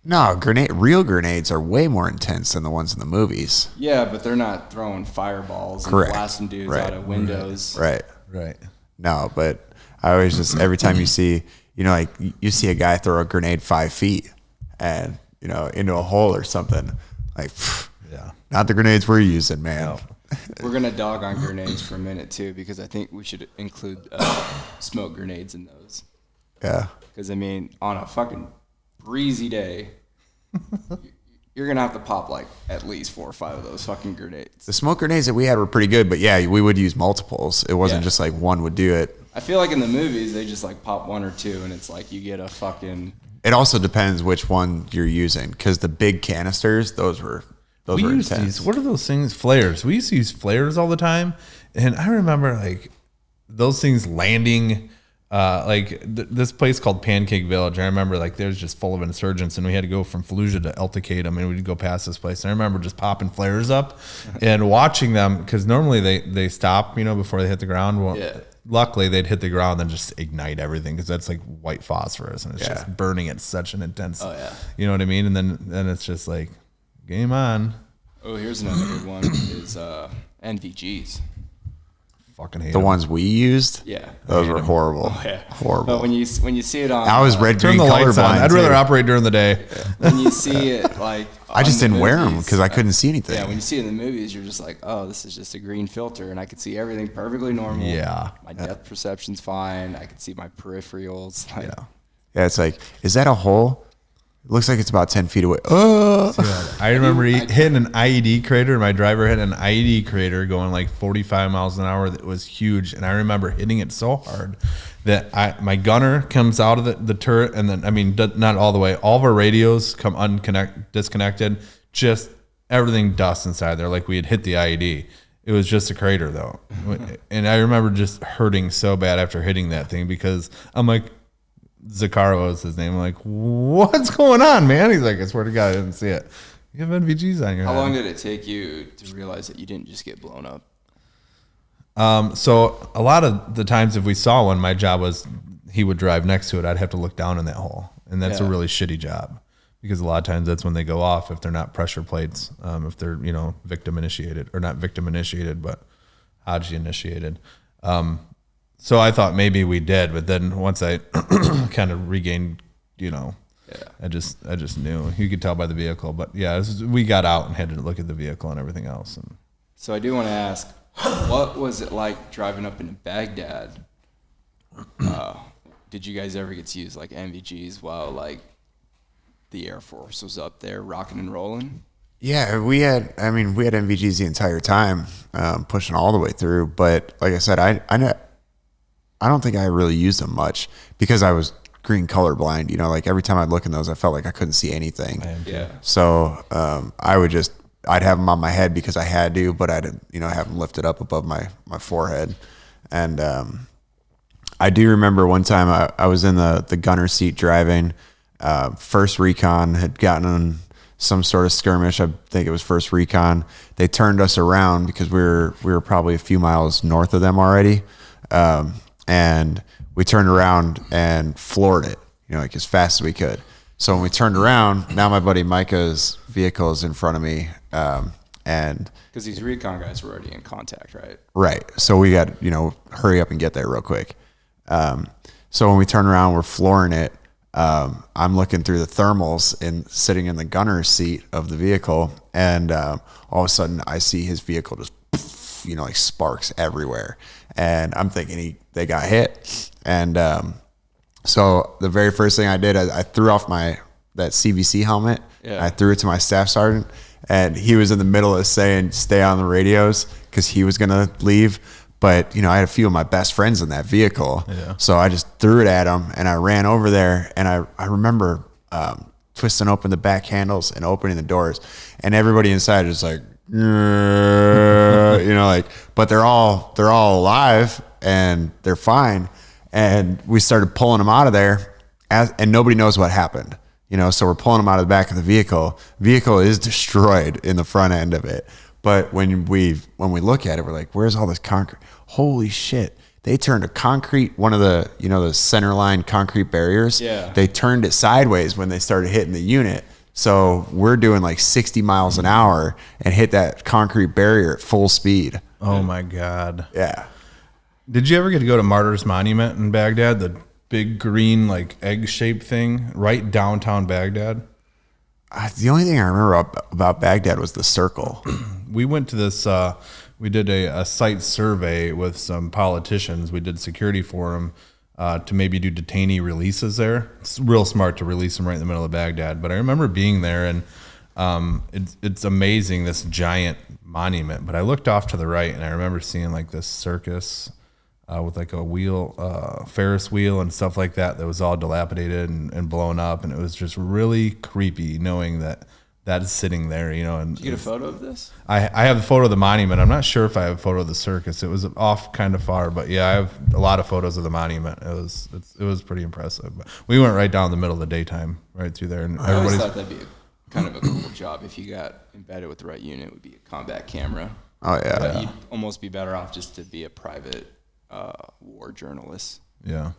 no, real grenades are way more intense than the ones in the movies. yeah, but they're not throwing fireballs Correct. and blasting dudes Right. out of windows. Right. Right. No, but I always just, every time you see, like you see a guy throw a grenade 5 feet and, into a hole or something, like, Yeah. not the grenades we're using, man. No. We're going to dog on grenades for a minute, too, because I think we should include smoke grenades in those. Yeah. Because, I mean, on a fucking breezy day, you're going to have to pop, like, at least 4 or 5 of those fucking grenades. The smoke grenades that we had were pretty good, but yeah, we would use multiples. It wasn't just like one would do it. I feel like in the movies, they just, like, pop 1 or 2, and it's like you get a fucking... It also depends which one you're using, because the big canisters, those were used intense. these. What are those things? Flares. We used to use flares all the time, and I remember like those things landing. This place called Pancake Village. I remember like there's just full of insurgents, and we had to go from Fallujah to El Taqatum, and we'd go past this place. And I remember just popping flares up and watching them because normally they stop, before they hit the ground. Well, Yeah. Luckily, they'd hit the ground and just ignite everything because that's like white phosphorus, and it's just burning at such an intense. Oh yeah. You know what I mean? And then it's just like game on. Oh, here's another good one is NVGs. Fucking hate The them. ones we used, Yeah. those were horrible. Oh, yeah. Horrible. But when you see it on... I was red, Turn green, the lights on. colorblind. I'd rather too. operate during the day. when you see it, like... I just on the didn't wear them movies, because I couldn't see anything. Yeah, when you see it in the movies, you're just like, oh, this is just a green filter, and I can see everything perfectly normal. Yeah. My depth perception's fine. I can see my peripherals. Like, Yeah, it's like, is that a hole? It looks like it's about 10 feet away. Oh, I remember hitting an IED crater. My driver hit an IED crater going like 45 miles an hour. That was huge. And I remember hitting it so hard that my gunner comes out of the turret. And then, not all the way. All of our radios come disconnected. Just everything dust inside there. Like we had hit the IED. It was just a crater though. And I remember just hurting so bad after hitting that thing because I'm like, Zakaro was his name. I'm like, what's going on, man? He's like, I swear to God, I didn't see it. You have NVGs on your how head. long did it take you to realize that you didn't just get blown up? So a lot of the times if we saw one, my job was he would drive next to it. I'd have to look down in that hole. And that's a really shitty job because a lot of times that's when they go off if they're not pressure plates, if they're, victim initiated or not victim initiated, but Haji initiated. So I thought maybe we did, but then once I kind of regained, I just knew. You could tell by the vehicle, but yeah, we got out and had to look at the vehicle and everything else. And So I do want to ask, what was it like driving up into Baghdad? Did you guys ever get to use like NVGs while like the Air Force was up there rocking and rolling? yeah, we had NVGs the entire time, pushing all the way through. But like I said, I don't think I really used them much because I was green colorblind. Like every time I'd look in those, I felt like I couldn't see anything. Yeah. So I'd have them on my head because I had to, but I'd have them lifted up above my forehead. And I do remember one time I was in the gunner seat driving. First Recon had gotten on some sort of skirmish. I think it was First Recon. They turned us around because we were probably a few miles north of them already. And we turned around and floored it, like as fast as we could. So when we turned around, now my buddy Micah's vehicle is in front of me. And Because these recon guys were already in contact, right? right. So we got, hurry up and get there real quick. So when we turn around, we're flooring it. I'm looking through the thermals and sitting in the gunner's seat of the vehicle. And, all of a sudden I see his vehicle just, like sparks everywhere. And I'm thinking they got hit. And so the very first thing I did, I threw off that CVC helmet. Yeah. I threw it to my staff sergeant. And he was in the middle of saying, stay on the radios because he was going to leave. But, I had a few of my best friends in that vehicle. Yeah. So I just threw it at him and I ran over there. And I remember twisting open the back handles and opening the doors. And everybody inside is like, but they're all alive and they're fine. And we started pulling them out of there and nobody knows what happened, so we're pulling them out of the back of the vehicle. Vehicle is destroyed in the front end of it. But when we look at it, we're like, where's all this concrete? Holy shit. They turned a concrete, one of the, the center line concrete barriers. Yeah. They turned it sideways when they started hitting the unit. So we're doing like 60 miles an hour and hit that concrete barrier at full speed. oh my God. Yeah. Did you ever get to go to Martyrs Monument in Baghdad? The big green, like, egg-shaped thing right downtown Baghdad? The only thing I remember about Baghdad was the circle. We went to this, we did a site survey with some politicians. We did security for them to maybe do detainee releases there. It's real smart to release them right in the middle of Baghdad. But I remember being there, and it's amazing, this giant monument. But I looked off to the right, and I remember seeing like this circus with like a wheel, Ferris wheel and stuff like that was all dilapidated and blown up. And it was just really creepy knowing that is sitting there, you know. And did you get a photo of this? I have a photo of the monument. I'm not sure if I have a photo of the circus. It was off kind of far, but yeah, I have a lot of photos of the monument. It was pretty impressive. But we went right down the middle of the daytime, right through there, and I always thought that'd be kind of a cool job if you got embedded with the right unit. It would be a combat camera. Oh yeah. But you'd almost be better off just to be a private war journalist. Yeah.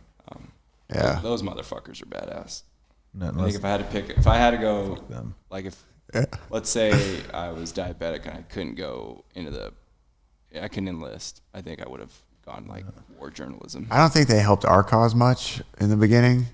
Yeah. Those motherfuckers are badass. Not I think if I had to go, them. like let's say I was diabetic and I couldn't go I couldn't enlist. I think I would have gone like war journalism. I don't think they helped our cause much in the beginning.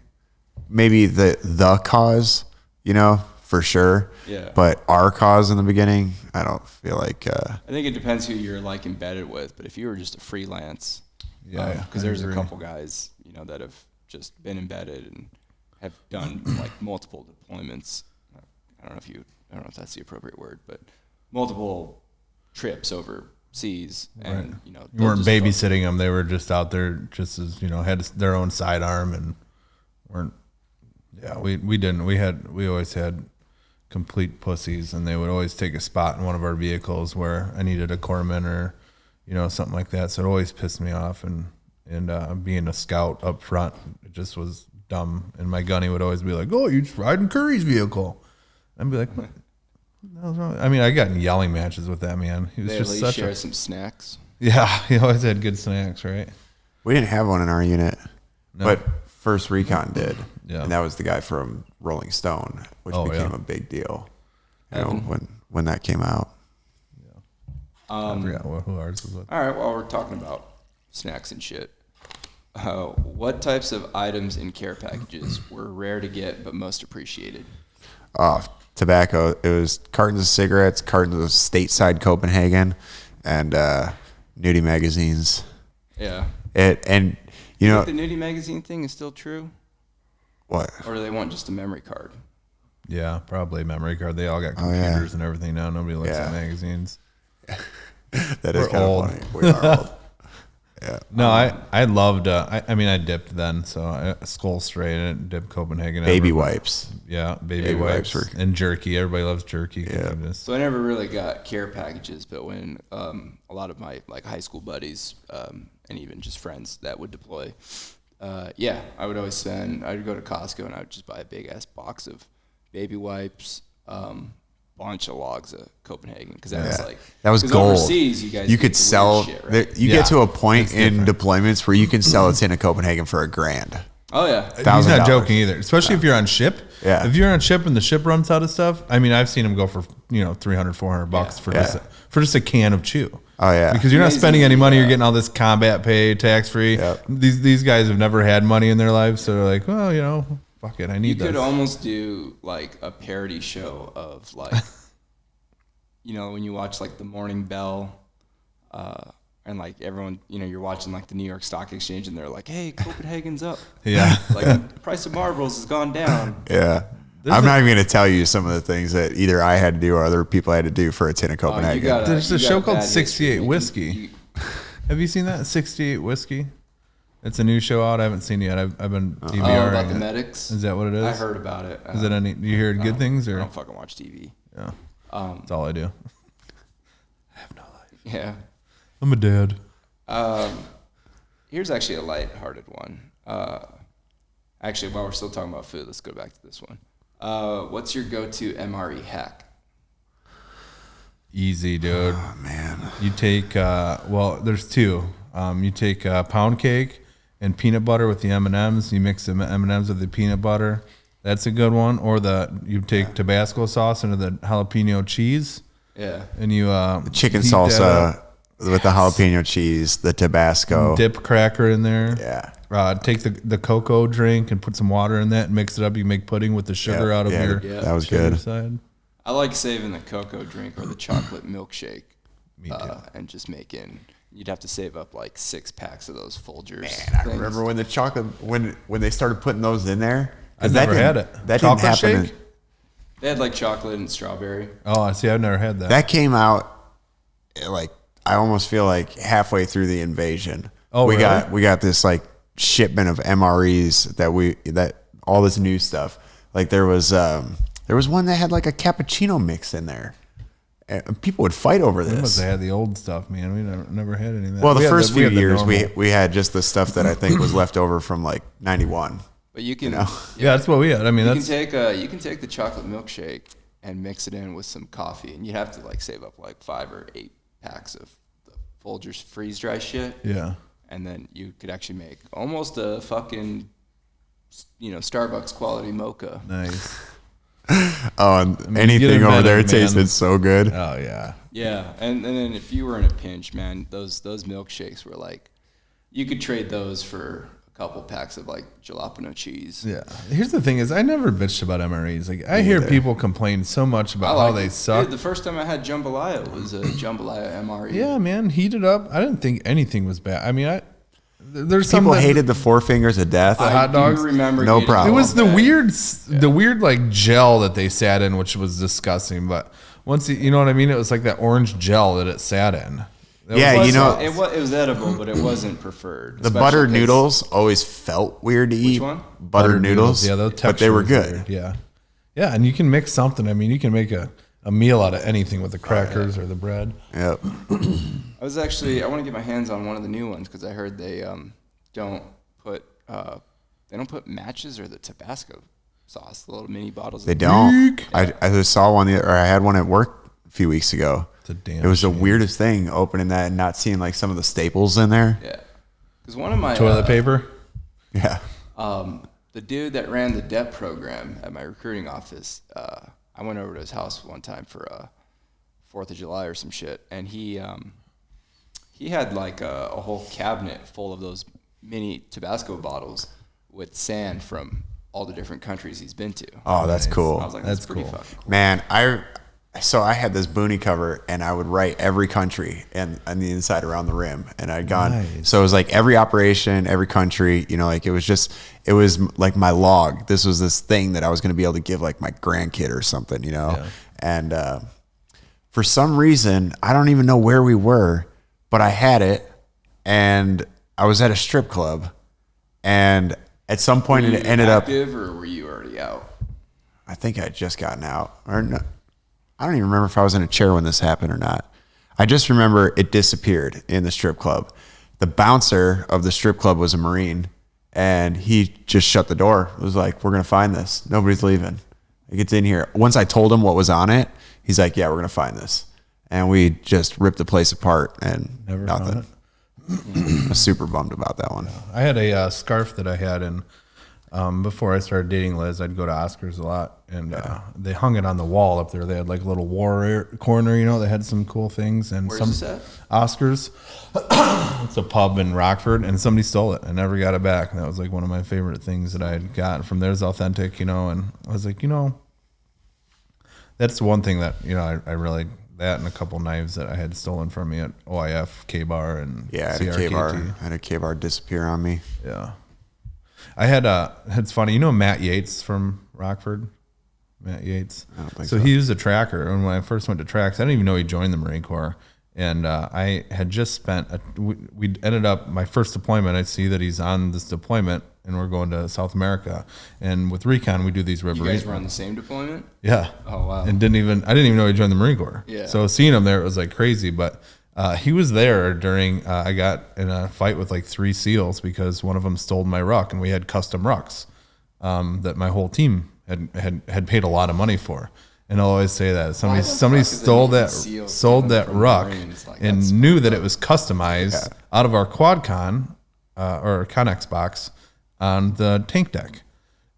Maybe the cause, you know, for sure. Yeah. But our cause in the beginning, I don't feel like. I think it depends who you're like embedded with. But if you were just a freelance, because there's a couple guys, you know, that have just been embedded and have done like multiple deployments. I don't know if that's the appropriate word, but multiple trips overseas, and you know, you weren't babysitting them; they were just out there, just as you know, had their own sidearm and weren't. Yeah, we didn't. We always had complete pussies, and they would always take a spot in one of our vehicles where I needed a corpsman or, you know, something like that. So it always pissed me off, and being a scout up front, it just was dumb. And my gunny would always be like, "Oh, you're just riding Curry's vehicle." I'd be like, "What the hell's wrong?" I mean, I got in yelling matches with that man. He was they just at least share some snacks. Yeah, he always had good snacks, right? We didn't have one in our unit, No. but First Recon did. Yeah. And that was the guy from Rolling Stone, which became a big deal. You know, when that came out. I forgot who ours was with. All right, well, we're talking about snacks and shit. What types of items in care packages were rare to get but most appreciated? Tobacco. It was cartons of cigarettes, cartons of stateside Copenhagen, and nudie magazines. Yeah. And you know, the nudie magazine thing is still true? what? Or do they want just a memory card? Yeah, probably a memory card. They all got computers and everything now. Nobody looks at magazines. That is We're kind old. of funny. We are old. Yeah. No, I loved. I mean, I dipped then, so I Skull Strait and dipped Copenhagen. Baby wipes. Yeah, baby wipes and jerky. Everybody loves jerky. Yeah. So I never really got care packages, but when a lot of my like high school buddies and even just friends that would deploy, I would always I'd go to Costco and I would just buy a big ass box of baby wipes, bunch of logs of Copenhagen, because that was gold. Overseas, you could sell. Shit, right? You get to a point in deployments where you can sell a tin of Copenhagen for $1,000. Oh yeah, he's not joking either. Especially if you're on ship. Yeah. If you're on ship and the ship runs out of stuff, I mean, I've seen them go for $300-$400 for just a can of chew. Oh yeah, because you're not spending any money. You're getting all this combat pay, tax free. Yep. These guys have never had money in their lives, so they're like, well, you know, fuck it, I need this. You could almost do like a parody show of like, you know, when you watch like the Morning Bell, and like everyone, you know, you're watching like the New York Stock Exchange, and they're like, "Hey, Copenhagen's up." Yeah, like the price of marbles has gone down. Yeah. I'm not even going to tell you some of the things that either I had to do or other people had to do for a tin of Copenhagen. There's a show called 68 Whiskey. Have you seen that? 68 Whiskey? It's a new show out. I haven't seen it yet. I've been DVRing about the medics. Is that what it is? I heard about it. Is it any? Do you hear good things or? I don't fucking watch TV. Yeah, that's all I do. I have no life. Yeah, I'm a dad. Here's actually a light-hearted one. Actually, while we're still talking about food, let's go back to this one. What's your go-to MRE hack? Easy, dude. Oh, man. You take, there's two. You take pound cake and peanut butter with the M&Ms. You mix the M&Ms with the peanut butter. That's a good one. Or you take Tabasco sauce into the jalapeno cheese. Yeah. And you the chicken salsa with the jalapeno cheese, the Tabasco. Dip cracker in there. Yeah. Take the cocoa drink and put some water in that and mix it up. You make pudding with the sugar out of your That was sugar good. side. I like saving the cocoa drink or the chocolate milkshake. And just making. You'd have to save up like 6 packs of those Folgers. Man, I remember when the chocolate when they started putting those in there. I never had it. That Chocolate didn't happen. shake? They had like chocolate and strawberry. Oh, I see. I've never had that. That came out like I almost feel like halfway through the invasion. Oh, we really? got this like shipment of MREs that all this new stuff. Like there was one that had like a cappuccino mix in there. And people would fight over this. We must have had the old stuff, man. We never had any of that. Well, the We had first we few had the years normal. we had just the stuff that I think was left over from like 91. But you can Yeah, that's what we had. I mean, you that's can take the chocolate milkshake and mix it in with some coffee, and you have to like save up like 5 or 8 packs of the Folgers freeze dry shit. yeah. And then you could actually make almost a fucking Starbucks quality mocha. Nice. Oh, and get anything it over there better, man. tasted so good. Oh yeah. Yeah, and then if you were in a pinch, man, those milkshakes were like, you could trade those for a couple packs of like jalapeno cheese. Yeah. Here's the thing: is I never bitched about MREs. Like I hear people complain so much about how they suck. Dude, the first time I had jambalaya was a jambalaya MRE. Yeah, man, heat it up. I didn't think anything was bad. I mean, there's some People that- hated the Four Fingers of Death. The hot dogs? I do remember No getting problem. It was the bad. weird like gel that they sat in, which was disgusting. But once you know what I mean, it was like that orange gel that it sat in. It Yeah, was- you know- it was edible, but it wasn't preferred. The especially buttered 'cause- noodles always felt weird to eat. one? Buttered noodles. Yeah, but they were good. weird. Yeah, yeah, and you can mix something. I mean, you can make a meal out of anything with the crackers or the bread. Yep. I want to get my hands on one of the new ones because I heard they don't put matches or the Tabasco sauce, the little mini bottles. They don't. I just saw one, or I had one at work a few weeks ago. It's a damn It was the shame. weirdest thing opening that and not seeing like some of the staples in there. Yeah, because one of my Toilet paper. Yeah. the dude that ran the debt program at my recruiting office, I went over to his house one time for 4th of July or some shit, and he had like a whole cabinet full of those mini Tabasco bottles with sand from all the different countries he's been to. Oh, that's cool. I was like, that's That's pretty cool. fucking cool. Man, I had this boonie cover and I would write every country and on the inside around the rim. And I'd gone, Nice. so it was like every operation, every country, like it was like my log. This was this thing that I was going to be able to give like my grandkid or something, Yeah. And for some reason, I don't even know where we were, but I had it and I was at a strip club and at some point Were it you ended up, active, or were you already out? I think I had just gotten out, or no, I don't even remember if I was in a chair when this happened or not. I just remember it disappeared in the strip club. The bouncer of the strip club was a Marine, and he just shut the door. It was like, we're going to find this. Nobody's leaving. It gets in here. Once I told him what was on it, he's like, yeah, we're going to find this. And we just ripped the place apart and Never nothing. found it. I was super bummed about that one. I had a scarf that I had in before I started dating Liz. I'd go to Oscars a lot, and they hung it on the wall up there. They had like a little war corner, They had some cool things and Where's some this at? Oscars. It's a pub in Rockford, and somebody stole it. I never got it back. And that was like one of my favorite things that I had gotten from theirs, authentic, And I was like, that's one thing that I really. That and a couple knives that I had stolen from me at OIF, K-Bar, and Yeah, I had a K-bar disappear on me. Yeah. I had it's funny, Matt Yates from Rockford? Matt Yates. I don't think so so. he was a tracker, and when I first went to tracks, I didn't even know he joined the Marine Corps. And I had just spent we ended up my first deployment. I see that he's on this deployment, and we're going to South America. And with recon, we do these river. You guys were on the same deployment? Yeah. Oh, wow. And I didn't even know he joined the Marine Corps. Yeah. So seeing him there, it was like crazy. But he was there during. I got in a fight with like 3 SEALs because one of them stole my ruck, and we had custom rucks that my whole team had paid a lot of money for. And I'll always say that somebody fuck is stole it that SEALs sold coming that from the ruck Marines? Like, and that's knew that it was customized out of our quad con or Connex box on the tank deck.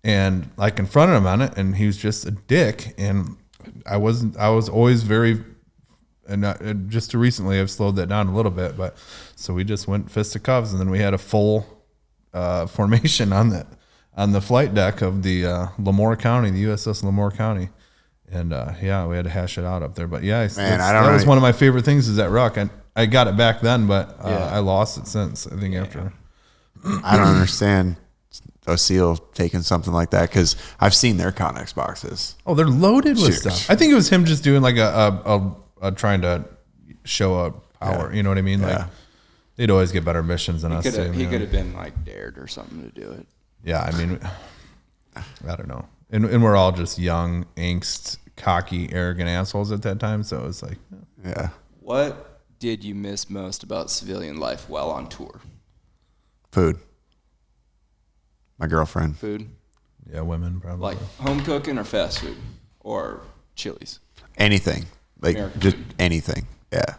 And I confronted him on it, and he was just a dick. And I was always very and just recently I've slowed that down a little bit. But so we just went fisticuffs, and then we had a full formation on the flight deck of the Lemoore County, the USS Lemoore County. And yeah, we had to hash it out up there. But yeah, that was one of my favorite things is that ruck. I got it back then, but I lost it since, I think, after. I don't understand O'Seal taking something like that, because I've seen their Connex boxes. Oh, they're loaded with stuff. I think it was him just doing like a trying to show a power. You know what I mean? Like they'd always get better missions than us. He could have been like dared or something to do it. Yeah, I mean, I don't know. And we're all just young, angst, cocky, arrogant assholes at that time. So it's like, yeah. What did you miss most about civilian life while on tour? Food. My girlfriend. Food. Yeah, women probably. Like home cooking or fast food or Chili's. Anything. Like American just food. anything. Yeah.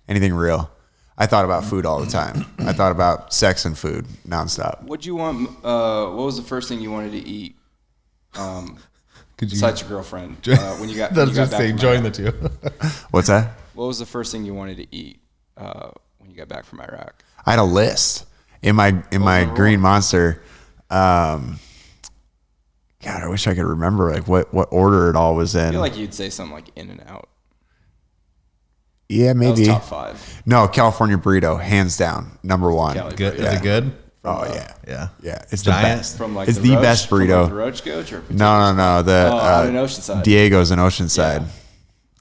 Anything real. I thought about food all the time. I thought about sex and food nonstop. What'd you want? What was the first thing you wanted to eat? Besides your girlfriend, when you got That's when you got just back saying from join Iraq. the two. What's that? What was the first thing you wanted to eat when you got back from Iraq? I had a list in my Green Monster. God, I wish I could remember like what order it all was in. I feel like you'd say something like In and Out. Yeah, That maybe. was top 5. No, California burrito, hands down, number one. Cali Good. burrito. Is it good? Oh yeah, Yeah. yeah. It's Giant. the best. From like it's the Roach, best from, burrito. like, the Roach Goat or No. The out in Oceanside. Diego's in Oceanside.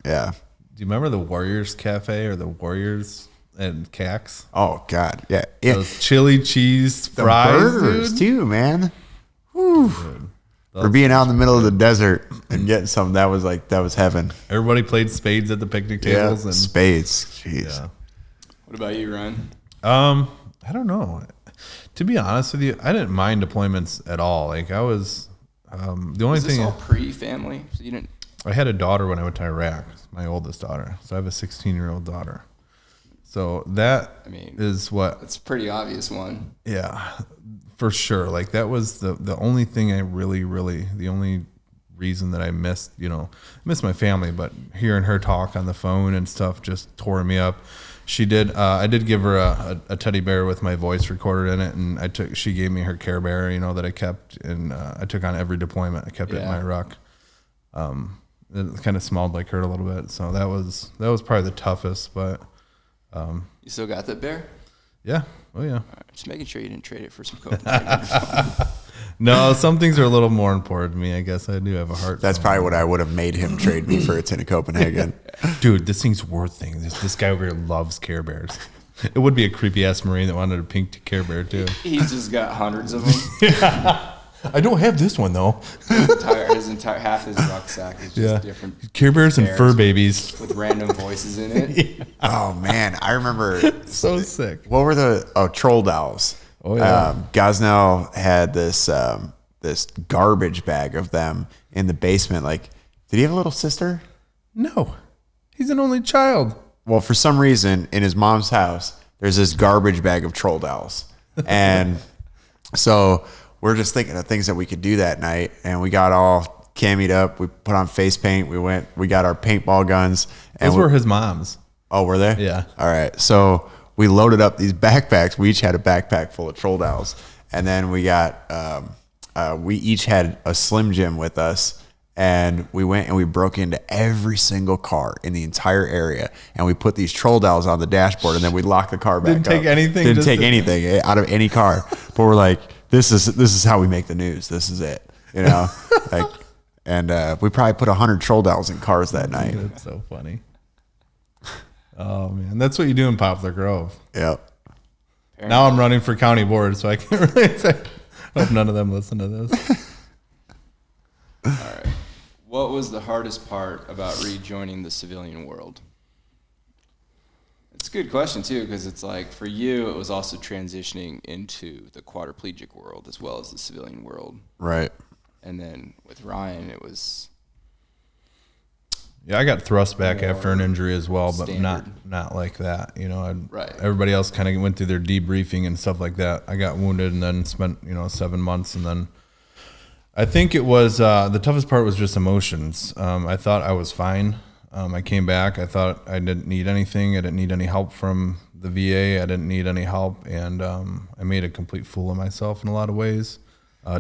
Yeah. Do you remember the Warriors Cafe or the Warriors and Cax? Oh God, yeah. Yeah. Those chili cheese The fries, burgers dude. too, man. Whew. For being out in the middle of the desert and getting something that was heaven. Everybody played spades at the picnic Yeah, tables. And spades. Jeez. yeah. What about you, Ryan? I don't know. To be honest with you, I didn't mind deployments at all. Like I was, the only Was this thing all pre-family? So you didn't. I had a daughter when I went to Iraq, my oldest daughter. So I have a 16-year-old daughter. So that is what. It's a pretty obvious one. Yeah, for sure. Like that was the only thing I really, the only reason that I missed my family, but hearing her talk on the phone and stuff just tore me up. She did. I did give her a teddy bear with my voice recorded in it, and she gave me her Care Bear, that I kept, and I took on every deployment. I kept it in my ruck. It kind of smelled like her a little bit, so that was probably the toughest. But You still got that bear? yeah, oh yeah. All right, just making sure you didn't trade it for some Copenhagen. No, some things are a little more important to me. I guess I do have a heart. That's probably what I would have made him trade me for a tin of Copenhagen. Dude, this thing's worth things. This guy over here loves Care Bears. It would be a creepy ass Marine that wanted a pink Care Bear too. He's just got hundreds of them. I don't have this one though. His entire half his rucksack is just different Care Bears and fur babies with random voices in it. Oh man, I remember. So sick. What were the troll dolls? Oh yeah. Gosnell had this garbage bag of them in the basement. Like, did he have a little sister? No, he's an only child. Well, for some reason, in his mom's house, there's this garbage bag of troll dolls, and so we're just thinking of things that we could do that night, and we got all cammied up. We put on face paint. We got our paintball guns. And Those were his mom's. Oh, were they? Yeah. All right. So we loaded up these backpacks. We each had a backpack full of troll dolls, and then we got we each had a Slim Jim with us, and we went and we broke into every single car in the entire area, and we put these troll dolls on the dashboard, and then we locked the car back Didn't up. take anything? Didn't Just take anything out of any car. But we're like, this is how we make the news. This is it, like, and we probably put 100 troll dolls in cars that night. That's so funny. Oh man, that's what you do in Poplar Grove. Yep. Now I'm running for county board, so I can't really say. I hope none of them listen to this. All right. What was the hardest part about rejoining the civilian world? It's a good question too, because it's like for you, it was also transitioning into the quadriplegic world as well as the civilian world. Right. And then with Ryan, it was Yeah, I got thrust back More after an injury as well, but standard. not like that. Right. Everybody else kind of went through their debriefing and stuff like that. I got wounded and then spent 7 months, and then I think it was the toughest part was just emotions. I thought I was fine. I came back. I thought I didn't need anything. I didn't need any help from the VA. I didn't need any help. And I made a complete fool of myself in a lot of ways.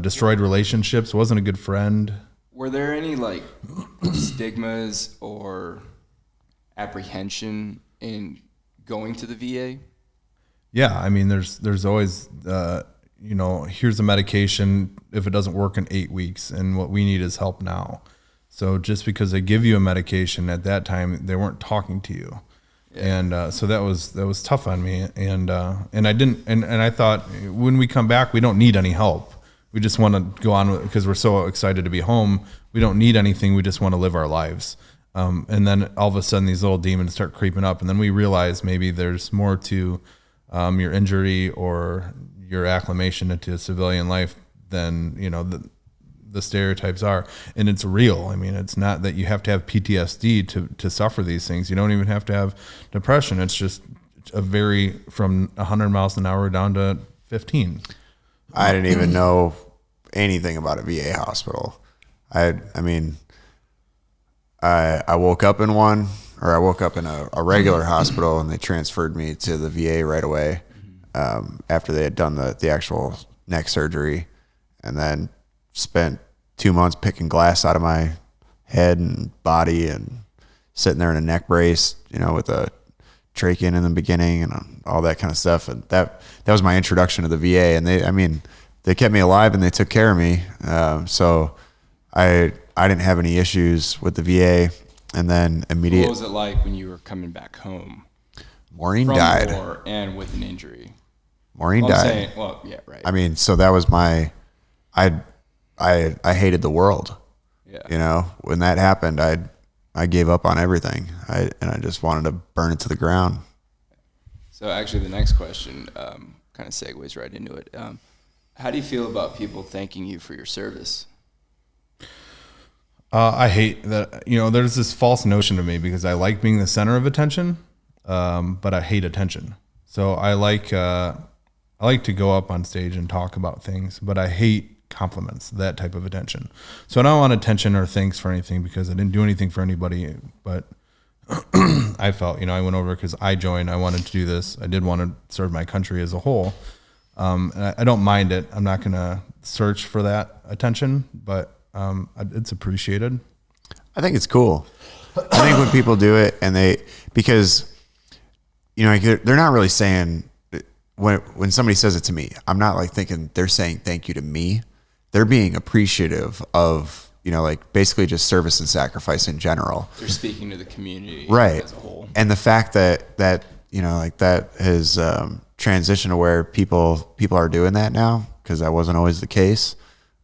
Destroyed relationships. Wasn't a good friend. Were there any like stigmas or apprehension in going to the VA? Yeah, I mean, there's always, here's a medication if it doesn't work in 8 weeks, and what we need is help now. So just because they give you a medication at that time, they weren't talking to you, and so that was tough on me, and I didn't, and I thought when we come back, we don't need any help. We just want to go on because we're so excited to be home. We don't need anything. We just want to live our lives. And then all of a sudden, these little demons start creeping up, and then we realize maybe there's more to your injury or your acclimation into civilian life than the stereotypes are, and it's real. I mean, it's not that you have to have PTSD to suffer these things. You don't even have to have depression. It's just from 100 miles an hour down to 15. I didn't even know anything about a VA hospital. I woke up in one, or I woke up in a regular hospital, and they transferred me to the VA right away after they had done the actual neck surgery, and then spent 2 months picking glass out of my head and body and sitting there in a neck brace, with a trachea in the beginning and all that kind of stuff. And that was my introduction to the VA. And they kept me alive and they took care of me. So I didn't have any issues with the VA. And then What was it like when you were coming back home? Maureen died. From war and with an injury. Maureen died. Yeah, right. So that was I hated the world. Yeah. When that happened, I gave up on everything. I just wanted to burn it to the ground. So actually the next question kind of segues right into it. How do you feel about people thanking you for your service? I hate that, there's this false notion to me because I like being the center of attention, but I hate attention. So I like to go up on stage and talk about things, but I hate compliments, that type of attention. So I don't want attention or thanks for anything because I didn't do anything for anybody, but I felt, I went over because I joined, I wanted to do this. I did want to serve my country as a whole. And I don't mind it. I'm not going to search for that attention, but it's appreciated. I think it's cool. I think when people do it because they're not really saying, when somebody says it to me, I'm not like thinking they're saying thank you to me. They're being appreciative of, basically just service and sacrifice in general. They're speaking to the community right. as a whole. And the fact that that has transitioned to where people are doing that now, because that wasn't always the case.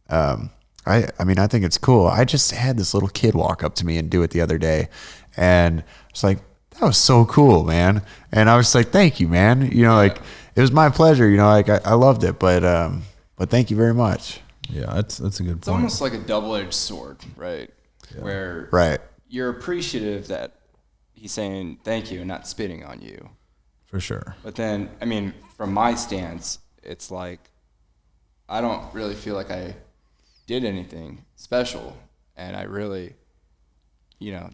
I think it's cool. I just had this little kid walk up to me and do it the other day, and it's like, that was so cool, man. And I was like, thank you, man. It was my pleasure. I loved it, but thank you very much. Yeah, that's a good point. It's almost like a double-edged sword, right? Yeah. Where you're appreciative that he's saying thank you and not spitting on you. For sure. But then, from my stance, it's like, I don't really feel like I did anything special, and I really,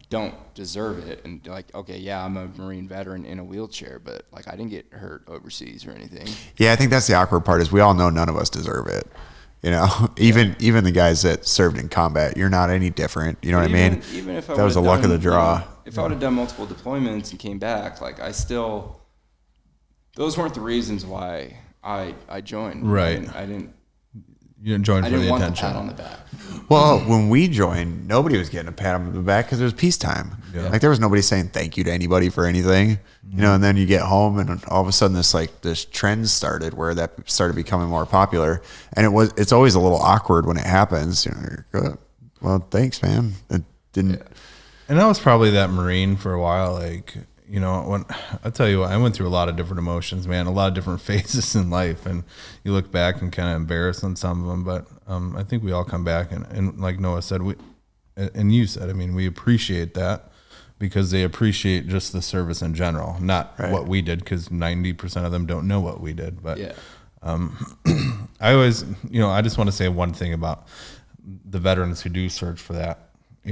don't deserve it. And like, okay, yeah, I'm a Marine veteran in a wheelchair, but like, I didn't get hurt overseas or anything. Yeah, I think that's the awkward part is we all know none of us deserve it. Even the guys that served in combat, you're not any different. You know what I mean? Even if that was the luck of the draw. If I would have done multiple deployments and came back, like those weren't the reasons why I joined. Right. You didn't join for the attention. I didn't want the pat on the back. Well, when we joined, nobody was getting a pat on the back because it was peacetime. Yeah. Like there was nobody saying thank you to anybody for anything, and then you get home and all of a sudden this trend started where that started becoming more popular. And it's always a little awkward when it happens. You're good. Well, thanks, man. It didn't. Yeah. And I was probably that Marine for a while. Like, when I tell you what, I went through a lot of different emotions, man, a lot of different phases in life, and you look back and kind of embarrassed on some of them, but I think we all come back and like Noah said, and you said, we appreciate that because they appreciate just the service in general, not what we did, because 90% of them don't know what we did. But I always, I just want to say one thing about the veterans who do search for that.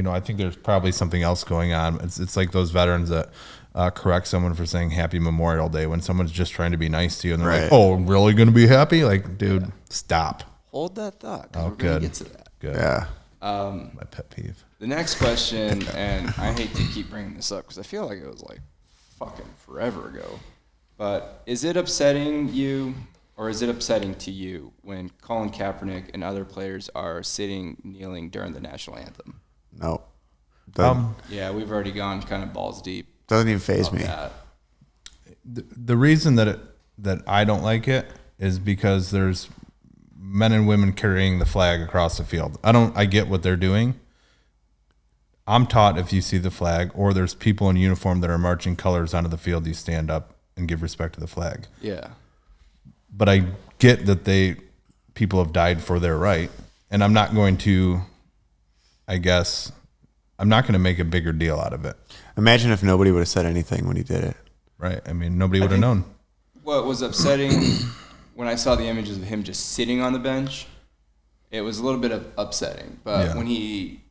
I think there's probably something else going on. It's like those veterans that correct someone for saying Happy Memorial Day when someone's just trying to be nice to you and they're like, oh, I'm really going to be happy? Like, dude, stop. Hold that thought. Oh, we're going to get to that. Good. Yeah. My pet peeve. The next question, and I hate to keep bringing this up because I feel like it was like fucking forever ago, but is it upsetting you or is it upsetting to you when Colin Kaepernick and other players are kneeling during the national anthem? No. Yeah, we've already gone kind of balls deep. Doesn't even faze me. The reason that I don't like it is because there's men and women carrying the flag across the field. I get what they're doing. I'm taught if you see the flag or there's people in uniform that are marching colors onto the field, you stand up and give respect to the flag. Yeah. But I get that people have died for their right. And I'm not going to, I'm not going to make a bigger deal out of it. Imagine if nobody would have said anything when he did it. Right. I mean, nobody would have known. What was upsetting when I saw the images of him just sitting on the bench, it was a little bit of upsetting. But when he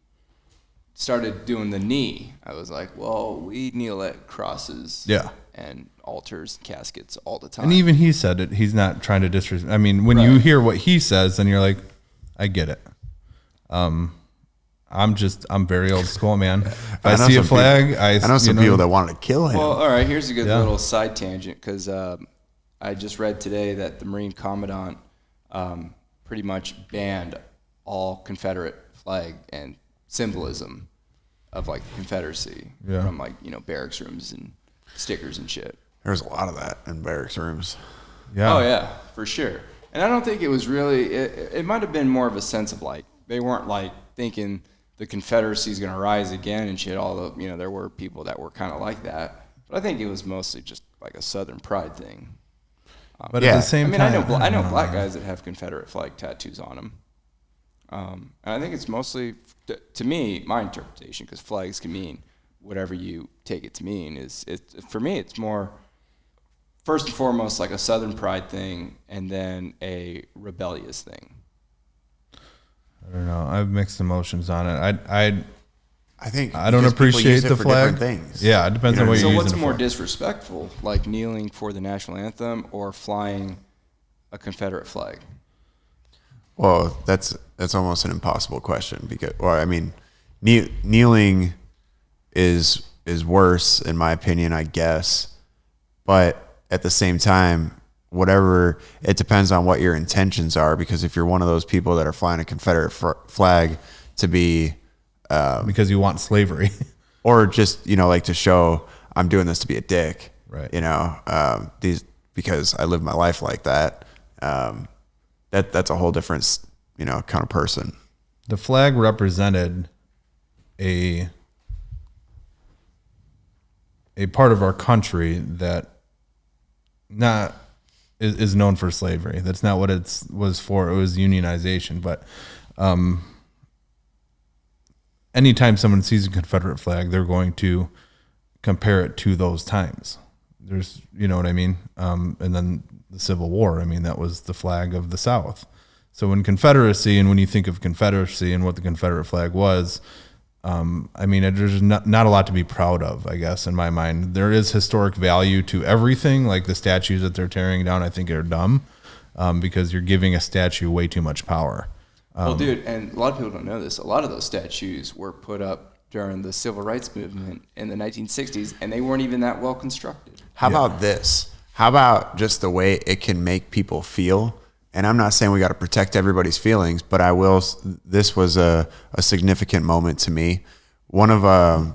started doing the knee, I was like, well, we kneel at crosses and altars and caskets all the time. And even he said it. He's not trying to disrespect. I mean, when you hear what he says, then you're like, I get it. I'm very old school, man. If I see a flag, I know some people that wanted to kill him. Well, all right, here's a good little side tangent because I just read today that the Marine Commandant pretty much banned all Confederate flag and symbolism of like the Confederacy from like, barracks rooms and stickers and shit. There's a lot of that in barracks rooms. Yeah. Oh yeah, for sure. And I don't think it was really, it might have been more of a sense of like, they weren't like thinking the Confederacy is going to rise again and shit. Although, there were people that were kind of like that. But I think it was mostly just like a Southern pride thing. But at the same time, I know black guys that have Confederate flag tattoos on them. And I think it's mostly, to me, my interpretation, because flags can mean whatever you take it to mean, for me, it's more, first and foremost, like a Southern pride thing, and then a rebellious thing. I don't know. I have mixed emotions on it. I think I don't appreciate the flag. Things. Yeah, it depends on what you're using it for. So what's more disrespectful, like kneeling for the national anthem or flying a Confederate flag? Well, that's almost an impossible question because, kneeling is worse in my opinion, I guess. But at the same time, it depends on what your intentions are. Because if you're one of those people that are flying a Confederate flag to be because you want slavery, or just like to show I'm doing this to be a dick, right? Because I live my life like that. That's a whole different kind of person. The flag represented a part of our country that is known for slavery. That's not what it was for. It was unionization. But anytime someone sees a Confederate flag, they're going to compare it to those times. There's, you know what I mean? And then the Civil War, that was the flag of the South. So when Confederacy, and when you think of Confederacy and what the Confederate flag was, there's not a lot to be proud of, I guess, in my mind. There is historic value to everything, like the statues that they're tearing down, I think are dumb, because you're giving a statue way too much power. Well, dude, and a lot of people don't know this. A lot of those statues were put up during the Civil Rights Movement in the 1960s, and they weren't even that well constructed. How about this? How about just the way it can make people feel? And I'm not saying we got to protect everybody's feelings, but this was a significant moment to me. One of our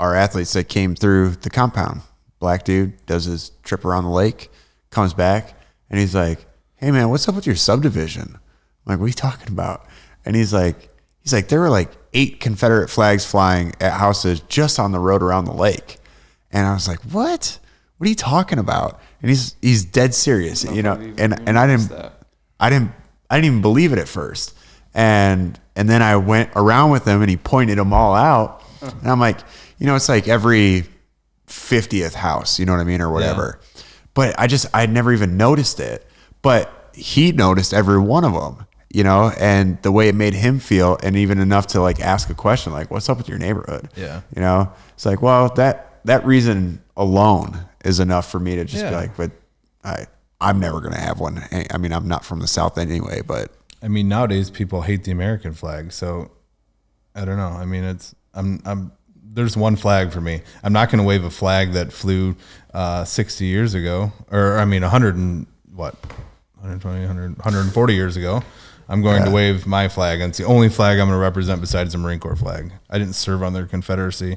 athletes that came through the compound, black dude, does his trip around the lake, comes back, and he's like, hey man, what's up with your subdivision? I'm like, what are you talking about? And he's like, there were like 8 Confederate flags flying at houses just on the road around the lake. And I was like, what? What are you talking about? And he's dead serious, and I didn't even believe it at first. And then I went around with him and he pointed them all out. And I'm like, it's like every 50th house, you know what I mean? Or whatever. Yeah. But I'd never even noticed it, but he noticed every one of them. you know, and the way it made him feel, and even enough to like ask a question like, what's up with your neighborhood? Yeah. You know, it's like, well, that reason alone is enough for me to just be like, but I'm never going to have one. I mean, I'm not from the South anyway, but I mean, nowadays people hate the American flag. So I don't know. I mean, there's one flag for me. I'm not going to wave a flag that flew 60 years ago, or I mean, 140 years ago. I'm going to wave my flag, and it's the only flag I'm going to represent besides the Marine Corps flag. I didn't serve on their Confederacy.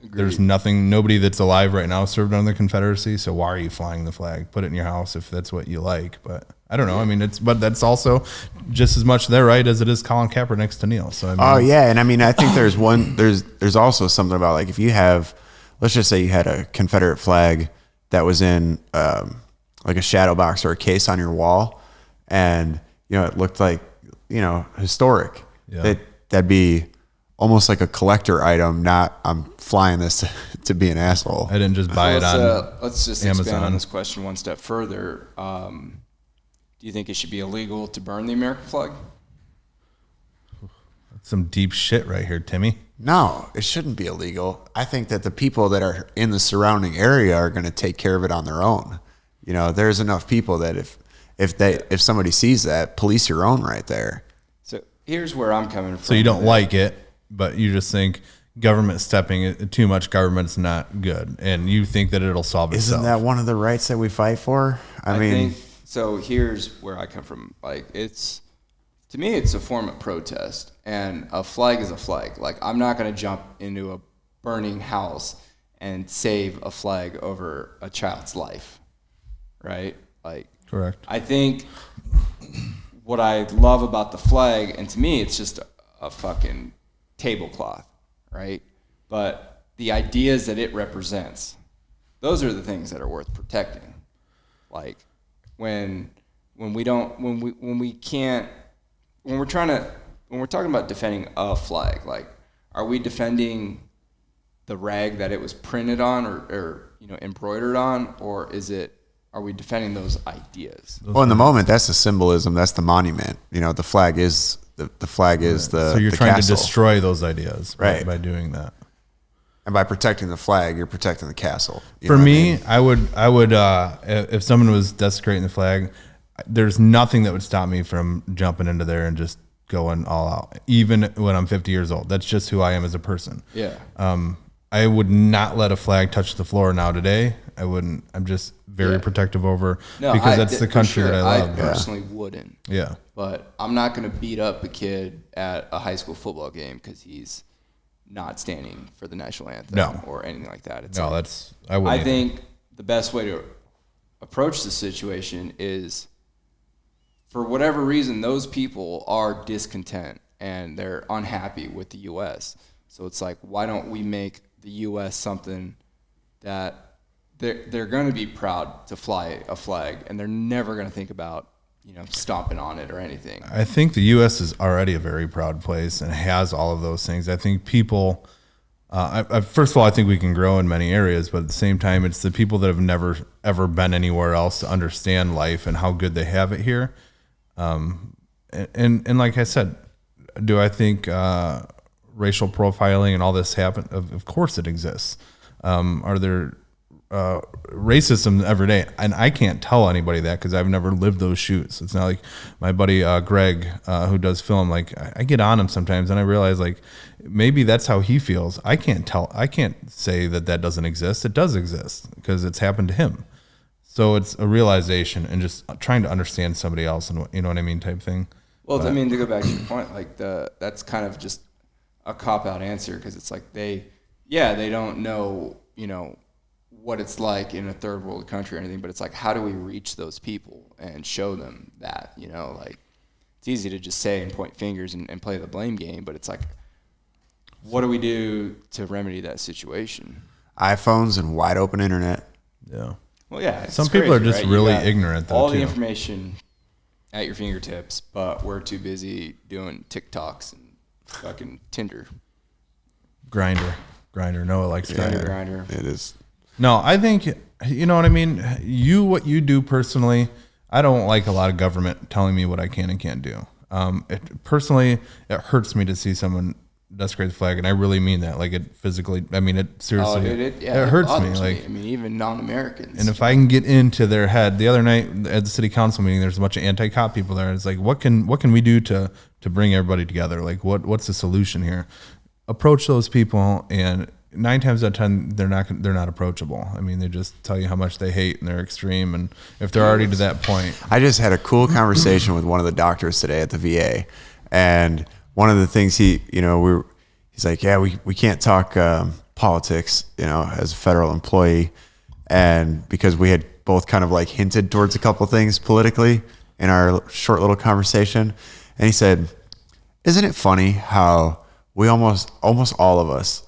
Agreed. There's nobody that's alive right now served on the Confederacy, so why are you flying the flag? Put it in your house if that's what you like. But I don't know. I mean, but that's also just as much their right as it is Colin Kaepernick's to kneel. So I mean, and I mean, I think there's also something about like if you have, let's just say you had a Confederate flag that was in like a shadow box or a case on your wall, and you know it looked like, you know, historic. Yeah. That'd be almost like a collector item, not I'm flying this to be an asshole. I didn't just buy it on let's just Amazon. Expand on this question one step further. Do you think it should be illegal to burn the American flag? That's some deep shit right here, Timmy. No, it shouldn't be illegal. I think that the people that are in the surrounding area are going to take care of it on their own. You know, there's enough people that if somebody sees that, police your own right there. So here's where I'm coming from. So you don't like it, but you just think government stepping too much government's not good, and you think that it'll solve itself. Isn't that one of the rights that we fight for? I mean, think, so here's where I come from. Like, to me, it's a form of protest, and a flag is a flag. Like, I'm not going to jump into a burning house and save a flag over a child's life, right? Like, correct. I think what I love about the flag, and to me, it's just a fucking tablecloth, right? But the ideas that it represents, those are the things that are worth protecting. Like, when we're talking about defending a flag, like, are we defending the rag that it was printed on or you know, embroidered on, or are we defending those ideas? Well, in the moment, that's the symbolism. That's the monument. You know, the flag is the So you're trying castle. to destroy those ideas by doing that. And by protecting the flag, you're protecting the castle. For me, I would if someone was desecrating the flag, there's nothing that would stop me from jumping into there and just going all out, even when I'm 50 years old. That's just who I am as a person. Yeah. I would not let a flag touch the floor now today. I wouldn't. I'm just very protective over because that's the country that I love. I personally wouldn't. Yeah. But I'm not going to beat up a kid at a high school football game because he's not standing for the national anthem or anything like that. It's I wouldn't. I think the best way to approach the situation is, for whatever reason, those people are discontent and they're unhappy with the U.S. So it's like, why don't we make the U.S. something that they're going to be proud to fly a flag, and they're never going to think about, you know, stomping on it or anything. I think the U.S. is already a very proud place and has all of those things. I think people, first of all, I think we can grow in many areas, but at the same time, it's the people that have never, ever been anywhere else to understand life and how good they have it here. And like I said, do I think racial profiling and all this happen? Of course it exists. Are there racism every day? And I can't tell anybody that because I've never lived those shoes. It's not like my buddy Greg, who does film. Like, I get on him sometimes and I realize, like, maybe that's how he feels. I can't say that doesn't exist. It does exist because it's happened to him. So it's a realization and just trying to understand somebody else, and you know what I mean, type thing. Well, I mean, to go back to your point, like, that's kind of just a cop-out answer, because it's like they don't know, you know, what it's like in a third world country or anything, but it's like, how do we reach those people and show them that, you know? Like, it's easy to just say and point fingers and play the blame game, but it's like, what do we do to remedy that situation? iPhones and wide open internet. Yeah. Well, yeah. Some people are just really ignorant, though, all too. the information at your fingertips, but we're too busy doing TikToks and fucking Tinder. Grinder. Noah likes Grinder. It is. No, I think, you know what I mean? What you do personally, I don't like a lot of government telling me what I can and can't do. Personally, it hurts me to see someone desecrate the flag, and I really mean that. Like, it physically, I mean, it seriously, it hurts me. Like, I mean, even non-Americans. And if I can get into their head, the other night at the city council meeting, there's a bunch of anti-cop people there. It's like, what can we do to bring everybody together? Like, what's the solution here? Approach those people, and 9 times out of 10, they're not approachable. I mean, they just tell you how much they hate, and they're extreme. And if they're already to that point, I just had a cool conversation with one of the doctors today at the VA, and one of the things he's like, yeah, we can't talk politics, as a federal employee, and because we had both kind of like hinted towards a couple things politically in our short little conversation, and he said, "Isn't it funny how we almost all of us,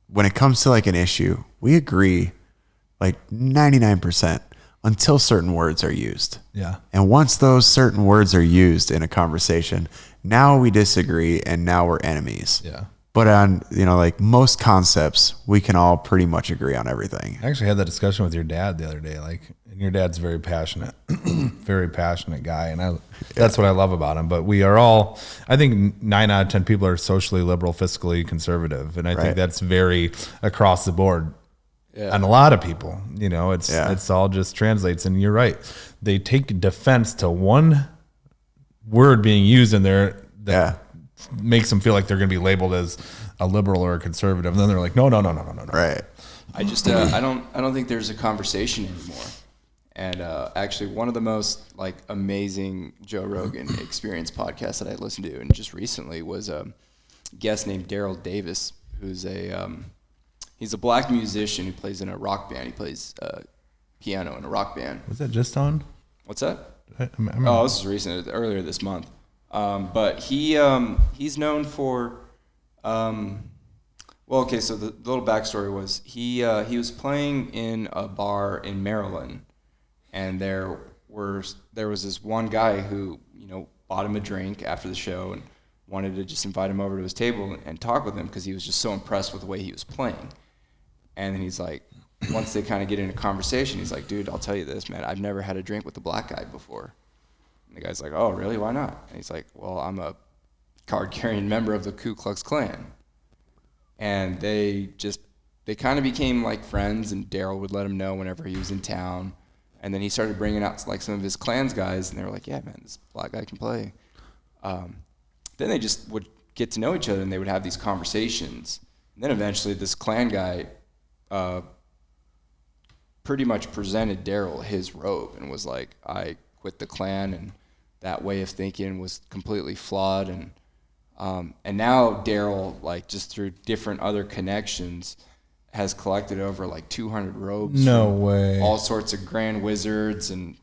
when it comes to like an issue, we agree like 99% until certain words are used. Yeah. And once those certain words are used in a conversation, now we disagree and now we're enemies. Yeah. But on, like most concepts, we can all pretty much agree on everything." I actually had that discussion with your dad the other day. And your dad's very passionate, very passionate guy. And that's what I love about him. But we are all, I think 9 out of 10 people are socially liberal, fiscally conservative. And I think that's very across the board. Yeah. And a lot of people, it's all just translates. And you're right. They take defense to one word being used in there that makes them feel like they're going to be labeled as a liberal or a conservative. And then they're like, no. Right. I just, I don't think there's a conversation anymore. And actually, one of the most like amazing Joe Rogan experience podcasts that I listened to, and just recently, was a guest named Daryl Davis, who's he's a black musician who plays in a rock band. He plays piano in a rock band. Was that just on? This is recent, earlier this month. But he's known for, so the little backstory was he was playing in a bar in Maryland, and there was this one guy who bought him a drink after the show and wanted to just invite him over to his table and talk with him because he was just so impressed with the way he was playing. And then he's like, once they kind of get into conversation, he's like, "Dude, I'll tell you this, man. I've never had a drink with a black guy before." And the guy's like, "Oh, really? Why not?" And he's like, "Well, I'm a card-carrying member of the Ku Klux Klan." And they kind of became like friends, and Daryl would let him know whenever he was in town. And then he started bringing out like some of his Klans guys, and they were like, "Yeah, man, this black guy can play." Then they just would get to know each other, and they would have these conversations. And then eventually this Klan guy pretty much presented Daryl his robe and was like, "I quit the Klan, and that way of thinking was completely flawed." And now Daryl, like just through different other connections, has collected over like 200 robes. No way. All sorts of grand wizards and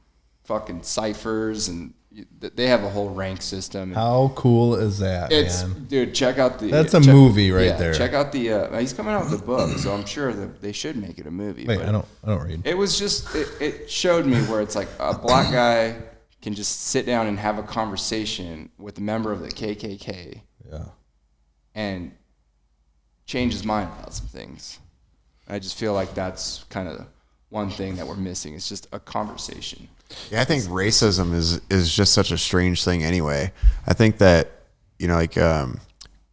fucking ciphers, and they have a whole rank system. How cool is that, man? Dude, check out the... That's a movie right there. Check out the... he's coming out with a book, so I'm sure that they should make it a movie. Wait, I don't read. It was just... It showed me where it's like a black guy can just sit down and have a conversation with a member of the KKK. Yeah. And change his mind about some things. I just feel like that's kind of one thing that we're missing. It's just a conversation. Yeah, I think racism is just such a strange thing anyway. I think that,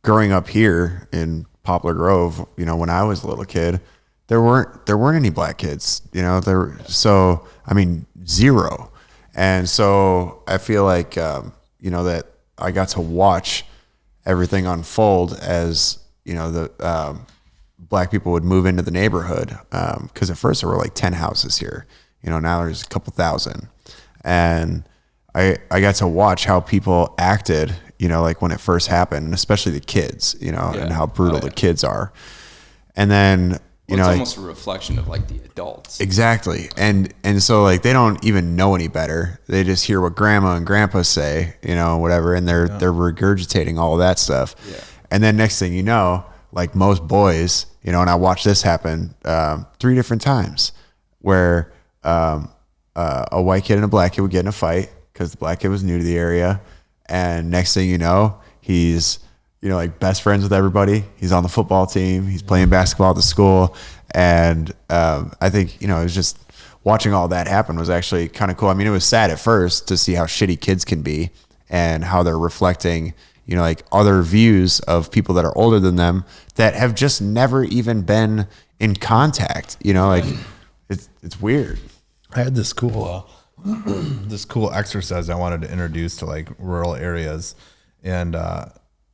growing up here in Poplar Grove, when I was a little kid, there weren't any black kids, zero. And so I feel like, that I got to watch everything unfold as, the black people would move into the neighborhood. Because at first there were like 10 houses here. Now there's a couple thousand. And I got to watch how people acted, like when it first happened, and especially the kids, and how brutal the kids are. And then, it's almost a reflection of like the adults. Exactly. And so like they don't even know any better. They just hear what grandma and grandpa say, whatever, and they're regurgitating all of that stuff. Yeah. And then next thing you know, like most boys, and I watched this happen 3 different times where a white kid and a black kid would get in a fight because the black kid was new to the area. And next thing you know, he's, like best friends with everybody. He's on the football team. He's playing basketball at the school. And I think, it was just watching all that happen was actually kind of cool. I mean, it was sad at first to see how shitty kids can be and how they're reflecting, you know, like other views of people that are older than them that have just never even been in contact, you know, like it's weird. I had this cool this cool exercise I wanted to introduce to like rural areas and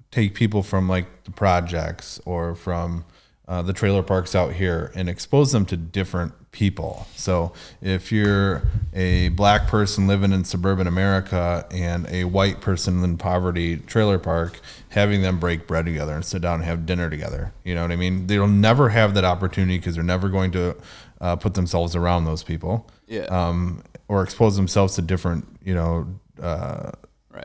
take people from like the projects or from the trailer parks out here and expose them to different people. So if you're a black person living in suburban America and a white person in poverty trailer park, having them break bread together and sit down and have dinner together, you know what I mean? They'll never have that opportunity because they're never going to put themselves around those people. Or expose themselves to different, you know,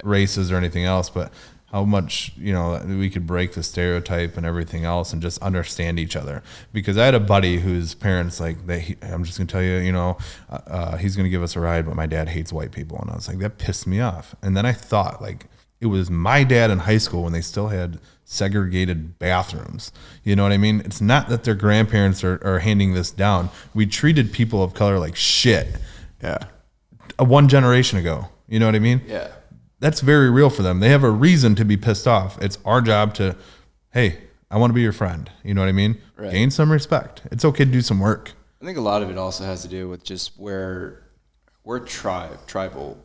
races or anything else. But how much, you know, we could break the stereotype and everything else and just understand each other. Because I had a buddy whose parents, like, I'm just going to tell you, you know, he's going to give us a ride, but my dad hates white people. And I was like, that pissed me off. And then I thought, like, it was my dad in high school when they still had segregated bathrooms. You know what I mean? It's not that their grandparents are handing this down. We treated people of color like shit. Yeah. One generation ago. You know what I mean? Yeah. That's very real for them. They have a reason to be pissed off. It's our job to, hey, I want to be your friend. You know what I mean? Right. Gain some respect. It's okay to do some work. I think a lot of it also has to do with just where we're tribal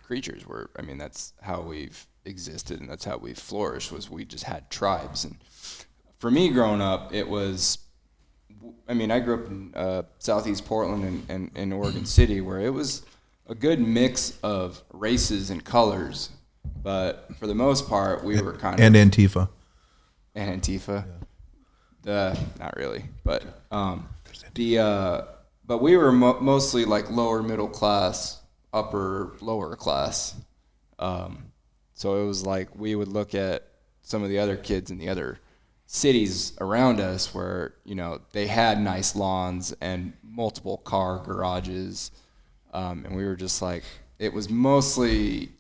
creatures. I mean, that's how we've existed and that's how we've flourished, was we just had tribes. And for me growing up, it was, I mean, I grew up in Southeast Portland and in Oregon City, where it was a good mix of races and colors, but for the most part, we were kind of... And Antifa. And Antifa. Yeah. Not really, but but we were mostly like lower middle class, lower class. So it was like we would look at some of the other kids in the other cities around us where, you know, they had nice lawns and multiple car garages. And we were just like, it was mostly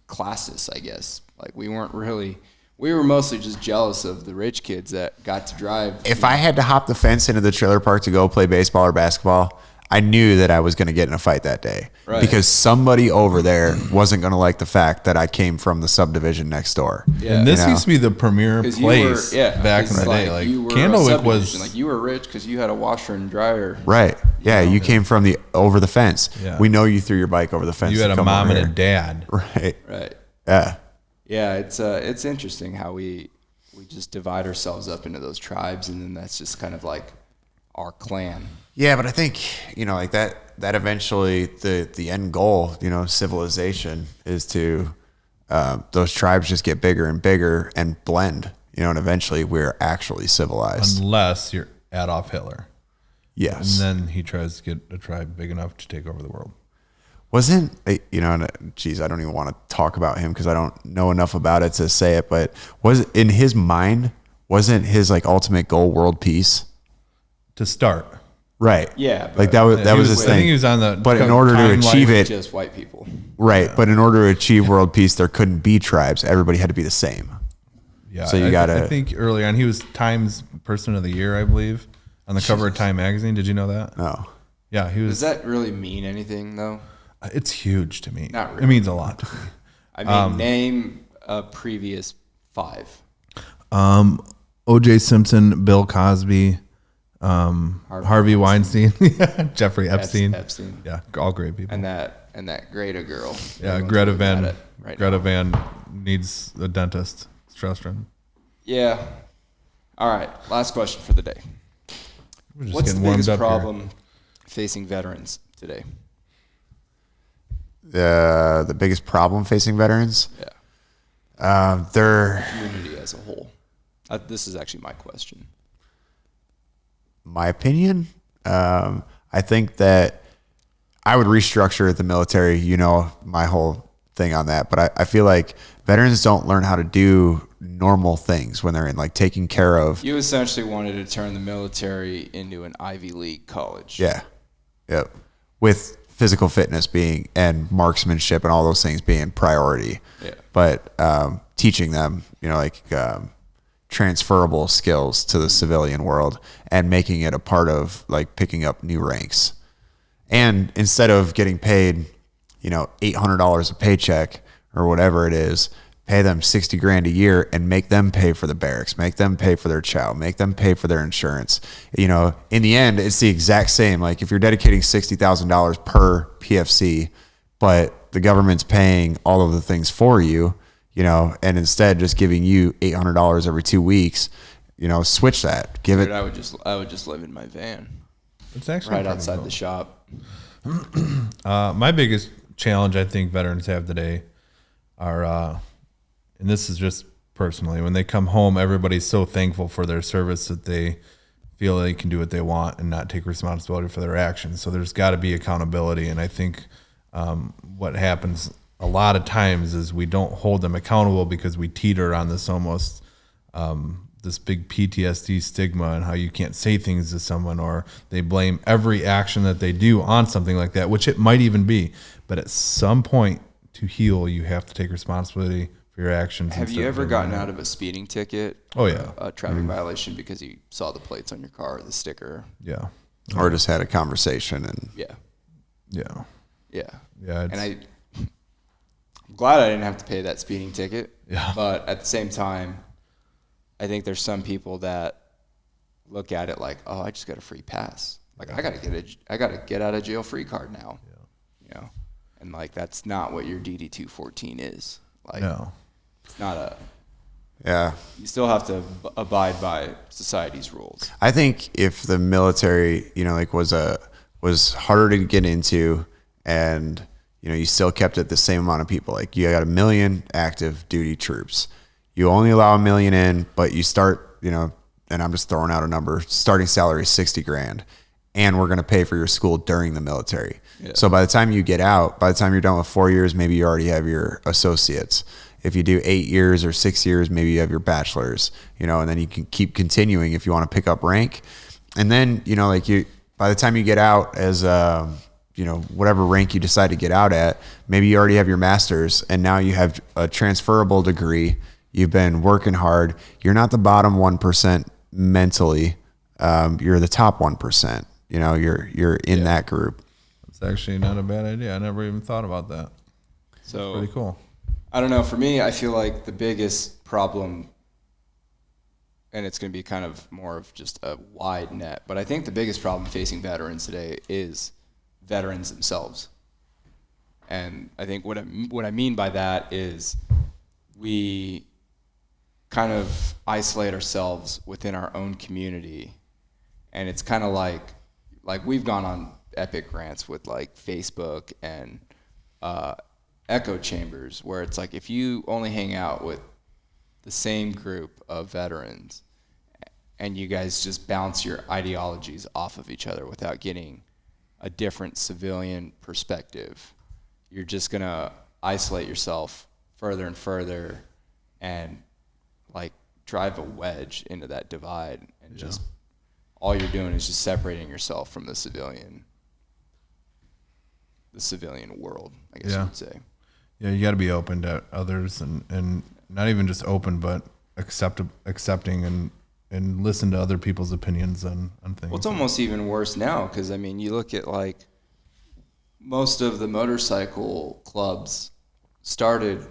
classist, I guess. Like we were mostly just jealous of the rich kids that got to drive. If I had to hop the fence into the trailer park to go play baseball or basketball, I knew that I was going to get in a fight that day. Right. Because somebody over there wasn't going to like the fact that I came from the subdivision next door. Yeah. And this You know? used to be the premier place back in the day. Like you were Candlewick was like, you were rich because you had a washer and dryer. Right. Yeah, you came from over the fence. Yeah. We know you threw your bike over the fence. you had to a come mom over and a here. dad. Right. Right. Yeah. Yeah, it's interesting how we just divide ourselves up into those tribes, and then that's just kind of like our clan. Yeah, but I think, you know, like that eventually the end goal, you know, civilization is to those tribes just get bigger and bigger and blend, you know, and eventually we're actually civilized. Unless you're Adolf Hitler. Yes. And then he tries to get a tribe big enough to take over the world. Wasn't, you know, geez, I don't even want to talk about him because I don't know enough about it to say it, but in his mind, wasn't his like ultimate goal world peace? To start. Right. Yeah, Like that was his thing. I think he was on the But in order to achieve it, Just white people. right. But in order to achieve world peace, there couldn't be tribes. Everybody had to be the same. Yeah. So you gotta. I think early on he was Times Person of the Year, I believe, on the cover of Time magazine. Did you know that? No. Yeah, he was. Does that really mean anything though? It's huge to me. Not really. It means a lot to me. I mean, name a previous 5. O.J. Simpson, Bill Cosby, Harvey Weinstein, Jeffrey Epstein. Epstein. Yeah, all great people. And that Greta girl. Yeah, Everyone's Greta looking at Van. it right Greta now. Van needs a dentist. Strostrom. Yeah. All right. Last question for the day. We're just What's the getting warmed biggest up problem facing veterans today? The biggest problem facing veterans, Yeah. they're Community as a whole. This is actually my question. my opinion. I think that I would restructure the military, you know, my whole thing on that. But I feel like veterans don't learn how to do normal things when they're in, like taking care of. You essentially wanted to turn the military into an Ivy League college. Yeah. Yep. With physical fitness being and marksmanship and all those things being priority. Yeah. But teaching them, you know, like transferable skills to the civilian world and making it a part of like picking up new ranks. And instead of getting paid $800 a paycheck or whatever it is, pay them $60,000 a year and make them pay for the barracks, make them pay for their chow, make them pay for their insurance. In the end, it's the exact same. Like if you're dedicating $60,000 per PFC, but the government's paying all of the things for you, and instead just giving you $800 every 2 weeks, switch that. Give it. I would just live in my van. It's actually right outside cool. the shop. My biggest challenge I think veterans have today are, and this is just personally, when they come home, everybody's so thankful for their service that they feel they can do what they want and not take responsibility for their actions. So there's got to be accountability. And I think what happens a lot of times is we don't hold them accountable because we teeter on this almost this big PTSD stigma and how you can't say things to someone, or they blame every action that they do on something like that, which it might even be. But at some point to heal, you have to take responsibility for your actions. Have you ever gotten out of a speeding ticket? Oh, yeah. A traffic violation because you saw the plates on your car, or the sticker? Yeah. Or just had a conversation and Yeah. And I'm glad I didn't have to pay that speeding ticket. Yeah. But at the same time, I think there's some people that look at it like, oh, I just got a free pass. Like I got to get out of jail free card now. Yeah. And like that's not what your DD 214 is. Like no. It's not yeah. You still have to abide by society's rules. I think if the military, was harder to get into, and you still kept it the same amount of people. Like you got 1 million active duty troops. You only allow 1 million in, but you start, and I'm just throwing out a number. Starting salary is $60,000, and we're going to pay for your school during the military. Yeah. So by the time you get out, by the time you're done with 4 years, maybe you already have your associates. If you do 8 years or 6 years, maybe you have your bachelor's. And then you can keep continuing if you want to pick up rank. And then by the time you get out as whatever rank you decide to get out at, maybe you already have your master's, and now you have a transferable degree. You've been working hard. You're not the bottom 1% mentally. You're the top 1%. You're in that group. It's actually not a bad idea. I never even thought about that. So pretty cool. I don't know. For me, I feel like the biggest problem, and it's going to be kind of more of just a wide net, but I think the biggest problem facing veterans today is veterans themselves. And I think what I mean by that is we kind of isolate ourselves within our own community, and it's kind of like we've gone on epic rants with like Facebook and echo chambers, where it's like if you only hang out with the same group of veterans and you guys just bounce your ideologies off of each other without getting a different civilian perspective, you're just gonna isolate yourself further and further and like drive a wedge into that divide, and just all you're doing is just separating yourself from the civilian world, I guess you would say. Yeah, you got to be open to others, and not even just open, but accepting and listen to other people's opinions on things. Well, it's almost even worse now, because I mean, you look at like most of the motorcycle clubs started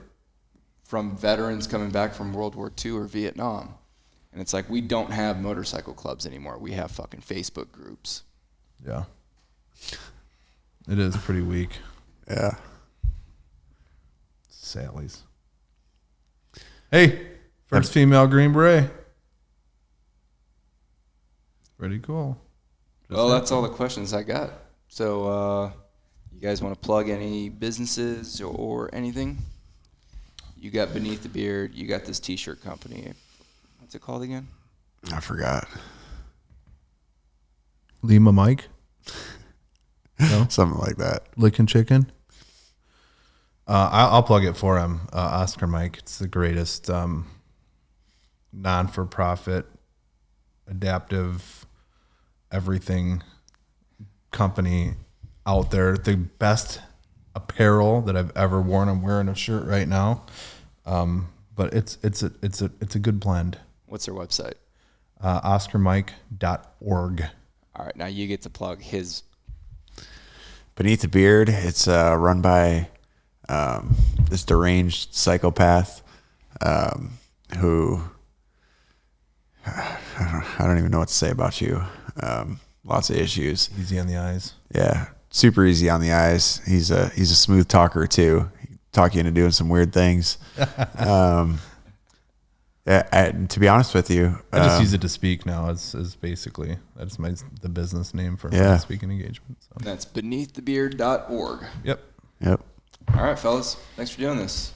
from veterans coming back from World War II or Vietnam. And it's like, we don't have motorcycle clubs anymore. We have fucking Facebook groups. Yeah. It is pretty weak. Yeah. Sally's. Hey, first female Green Beret. Pretty cool. Well, that's all the questions I got. So, you guys want to plug any businesses or anything? You got Beneath the Beard. You got this T-shirt company. What's it called again? I forgot. Lima Mike? No? Something like that. Lickin' Chicken? I'll plug it for him. Oscar Mike. It's the greatest non-for-profit, adaptive, everything company out there. The best apparel that I've ever worn. I'm wearing a shirt right now. But it's a good blend. What's their website? OscarMike.org. All right, now you get to plug his Beneath the Beard. It's run by this deranged psychopath who I don't even know what to say about you. Lots of issues. Easy on the eyes. Yeah, super easy on the eyes. He's a smooth talker too. He can talk you into doing some weird things. To be honest with you, I just use it to speak now. Is basically that's the business name for my speaking engagement. So. That's beneaththebeard.org. Yep. Yep. All right, fellas. Thanks for doing this.